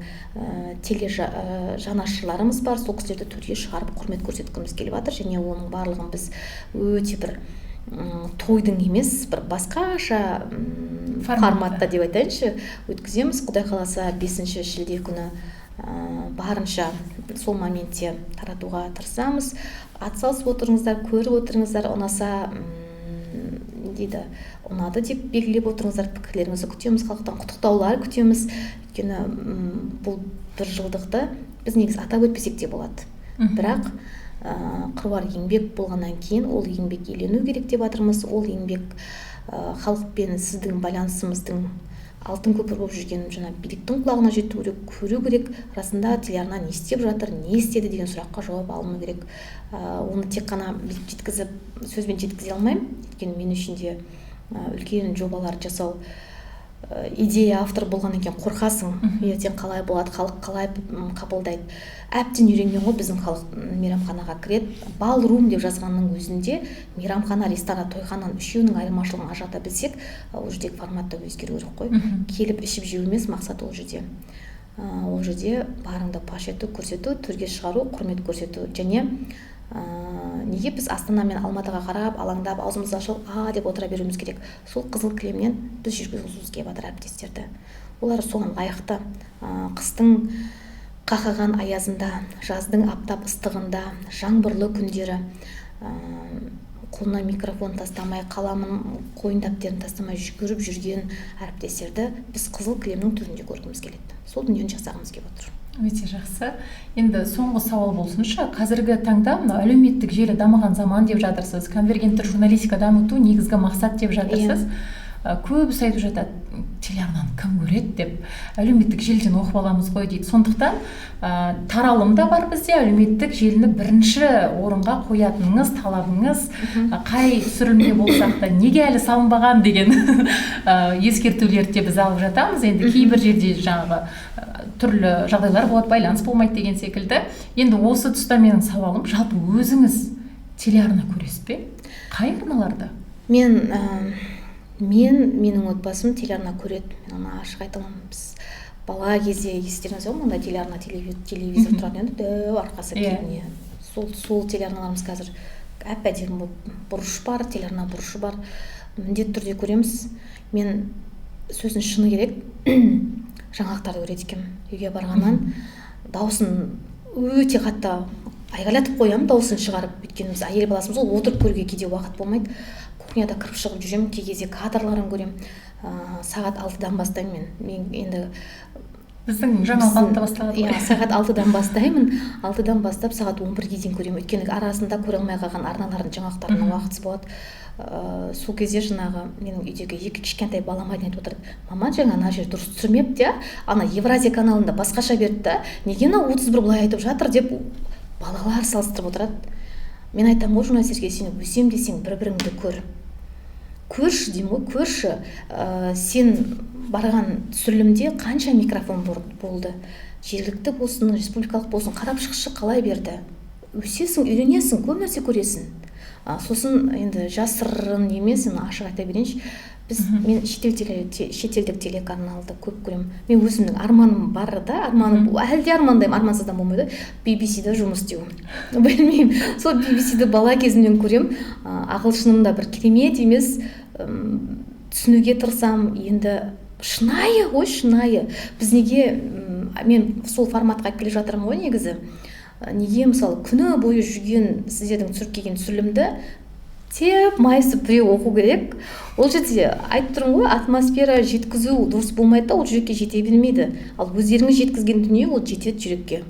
жанашырларымыз бар, сол кісілерді төрге шығарып құрмет көрсеткіміз келіп жатыр, және оның барлығын біз өте бір тойдың емес, бір басқаша форматта деп айтайыншы өткіземіз. Құдай қаласа 5 шілде күні барынша сол моментте таратуға тырысамыз. Атсалысып отырыңыздар, көріп отырыңыздар, ұнаса дейді, ұнады деп белгілеп отырыңыздар, пікірлеріңізді күтеміз, халықтан құттықтаулар күтеміз. Өйткені бұл бір жылдықты біз негізі атап өтпесек те болады. Бірақ қыруар еңбек болғаннан кейін ол еңбек елену керек деп жатырмыз. Ол еңбек халықпен сіздің байланысымыздың алтын көпір болып жүрген жаңа биліктің құлағына жету керек, көру керек. Расында телеарна не істеп жатыр, не істеді деген сұраққа жауап алыну керек. Оны тек қана жеткізіп, сөзбен жеткізе алмаймын. Өйткені мен үшін де үлкен жобалар жасау идея автор болғаннан кейін қорқасың. Ертең қалай болады, халық қалай қабылдайды. Әбден үйренген ғой біздің халық мейрамханаға кіреді. Балрум деп жазғанның өзінде мейрамхана, ресторан, тойхананың үшеуінің айырмашылығын ажырата білсек, ол жердегі форматта өзгеру керек қой. Келіп ішіп жеу емес мақсат ол жерде. Ол жерде барыңды паш ету, көрсету, төрге шығару, құрмет көрсету. Және неге біз Астана мен Алматыға қарап, алаңдап, аузымызды ашып деп отыра беруіміз керек? Сол қызыл кілемнен біз жүргізгіміз келіп жатыр әріптестерді. Олар соған лайықты. Қыстың қақаған аязында, жаздың аптап ыстығында, жаңбырлы күндері қолына микрофон тастамай, қаламын, қойын дәптерін тастамай жүгіріп жүрген әріптестерді біз қызыл кілемнің түрінде көргіміз келеді. Сол дүниені жасағымыз келіп отыр. Өте жақсы. Енді соңғы сауал болсыншы, қазіргі таңда әлеуметтік желі дамыған заман деп жатырсыз, конвергентті журналистика дамыту негізгі мақсат деп жатырсыз. Көбісі айтып жатады, телеарнаны кім көреді деп, әлеуметтік желіден оқып аламыз ғой дейді. Сондықтан таралым да бар бізде, әлеуметтік желіні бірінші орынға қоятыныңыз, талабыңыз, қай түсірілімде болсақ та неге әлі салынбаған деген ескертулерді біз алып жатамыз. Енді кейбір жерде жаңағы түрлі жағдайлар болады, байланыс болмайды деген секілді. Енді осы тұста менің сауалым, жалпы өзіңіз телеарна көресіз бе? Қай арналарда? Менің отбасым телеарна көреді. Мен ашық айтамын, біз бала кезде естеріңіз ғой, мында телеарна, телевизор тұратын еді, дәу арқасы келіне. Сол телеарналарымыз қазір әп-әдемі бұрыш бар, телеарна бұрышы бар. Міндетті түрде көреміз. Мен сөздің шыны керек, жаңалықтарды көреді екенмін. Үйге барғаннан дауысын өте қатты айғайлатып қоямын, дауысын шығарып. Өйткені біз әйел баласымыз, ол отырып көруге кейде уақыт болмайды. Кухняда кіріп шығып жүремін, кей кезде кадрларын көремін. Сағат 6-дан бастаймын мен. Енді біздің жаңалық 6-да басталады. Сағат 6-дан бастаймын. 6-дан бастап сағат 11-ге дейін көремін. Өйткені арасында көре алмай қалған арналардың жаңалықтарына уақытсыз болады. Сол кезде жаңағы менің үйдегі екі кішкентай балам айтып отырды: мама, жаңа ана жер дұрыс түсірмепті, ана Евразия каналында басқаша берді, неге ана 31 былай айтып жатыр деп балалар салыстырып отырады. Мен айтамын ғой, журналистерге, сен өсем десең бір-біріңді көрші деймін ғой, көрші. Сен барған түсірілімде қанша микрофон болды, жергілікті болсын, республикалық болсын, қарап шықшы қалай берді. Өсесің, үйренесің, көп нәрсе көресің. Сосын енді жасырын емес, ашық айта берейінші, мен шетелдік телеканалды көп көремін. Мен өзімнің арманым бар да, әлде армандаймын, армансыздан болмайды, BBC-да жұмыс істеу. Білмеймін, сол BBC-ді бала кезімнен көремін. Ағылшыным да бір керемет емес, түсінуге тырысам. Енді шынайы ғой, шынайы. Біз неге, мен сол форматқа келе жатырмын ғой негізі. Неге мысалы күні бойы жүрген сіздердің түсіріп келген түсірілімді теп майысып біреу оқу керек. Ол жерде айтып тұрмын ғой, атмосфера жеткізу дұрыс болмайды да, ол жүрекке жете бермейді. Ал өздеріңіз жеткізген дүние ол жетеді жүрекке.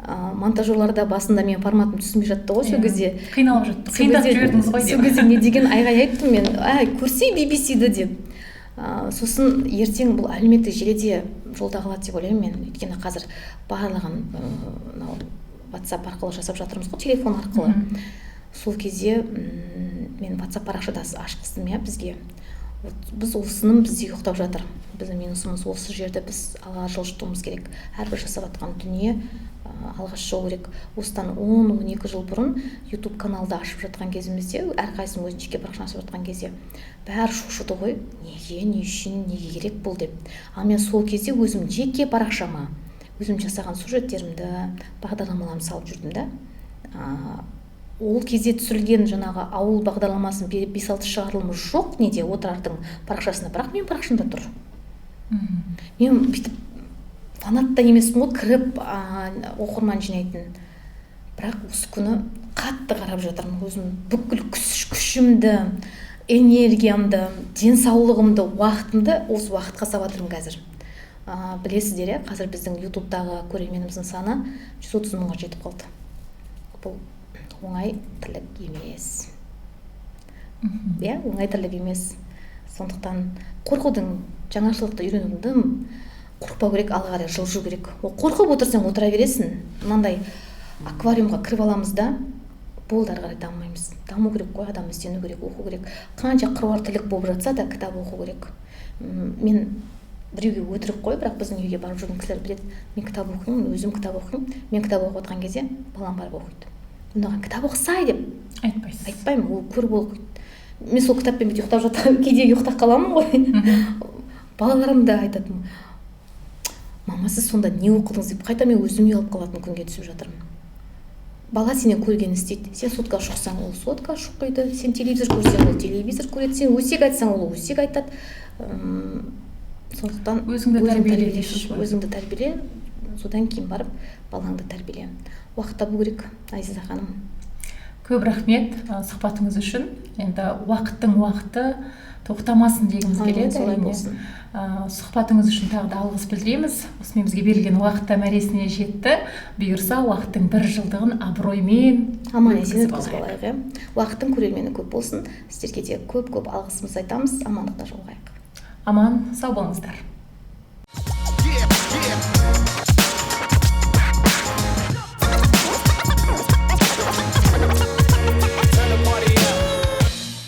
Монтажерларда басында мен форматым түсінбей жатты ғой, сол кезде қиналып жатты. Қиындап жібердіңіз ғой деп. Сол кезде не деген айғай айттым мен, көрсе BBC-ді деп. Сосын ертең бұл әлеуметтік желіде жолда қалады деп ойлаймын мен. Өйткені қазір барлығын мынау WhatsApp арқылы жасап жатырмыз ғой, телефон арқылы. Сол кезде мен WhatsApp парақшада ашқыздым, бізге. Біз осының бізде ұйықтап жатыр. Біздің минусымыз осы жерді біз алға жылжытуымыз керек. Әрбір жасап жатқан дүние алға шығу керек. Осыдан 10-12 жыл бұрын YouTube каналды ашып жатқан кезімізде, әрқайсының өзінің жеке парақшасын ашып жатқан кезде бәрі шошыды ғой. Неге, не үшін, неге керек бұл деп. Ал мен сол кезде өзім жеке парақшама, өзім жасаған сюжеттерімді, бағдарламаларымды салып жүрдім да. Ол кезде түсірілген жаңағы ауыл бағдарламасын 5-6 шығарылымы жоқ неде отырардың парақшасында, бірақ мен парақшамда тұр. Мен бүйтіп фанатта емеспін ғой, кіріп оқырман жинайтын. Бірақ осы күні қатты қарап жатырмын. Өзім бүкіл күшімді, энергиямды, денсаулығымды, уақытымды осы уақытқа салып жатырмын қазір. Білесіздер, қазір біздің ютубтағы көрерменіміздің саны 130 мыңға жетіп қалды. Бұл оңай тірлік емес. Оңай тірлік емес. Сондықтан қорқудың, жаңашылықты үйренудің, қорықпау керек, алға қарай жылжу керек. Қорқып отырсаң отыра бересің. Мынандай аквариумға кіріп аламыз да, болды, ары қарай дамымаймыз. Даму керек қой, адам іздену керек, оқу керек. Қанша қыруар тірлік болып жатса да кітап оқу керек. Мен біреуге өтірік қой, бірақ біздің үйге барып жүрген кісілер біледі. Мен кітап оқимын, өзім кітап оқимын. Мен кітап оқып отқан кезде балам барып оқиды. Ондаған кітап оқысай деп айтпайсыз. Айтпаймын, ол көріп оқиды. Мен сол кітаппен бүйтіп ұйықтап жатамын, кейде ұйықтап қаламын ғой. Балаларым да айтады, мама, сіз сонда не оқыдыңыз деп қайта мен өзім ұялып қалатын күнге түсіп жатырмын. Бала сенен көргенін істейді. Сен сотқа шықсаң, ол сотқа шықпайды. Сен телевизор көрсең, ол телевизор көреді. Сен өсек айтсаң, ол өсек айтады. Сондықтан өзіңді тәрбиеле дейсіз ғой. Өзіңді тәрбиеле, содан кейін барып балаңды тәрбиеле. Уақыт табу керек, Айзиза ханым. Көп рахмет сұхбатыңыз үшін. Енді уақыттың уақыты тоқтамасын дегіміз келеді. Солай болсын. Сұхбатыңыз үшін тағы да алғыс білдіреміз. Осымен бізге берілген уақытта мәресіне жетті. Бұйырса уақыттың 1 жылдығын абыроймен аман-есен өткізіп алайық. Уақыттың көрермені көп болсын. Сіздерге де көп алғысымызды айтамыз. Амандықта жолығайық. Аман, сау болыңыздар.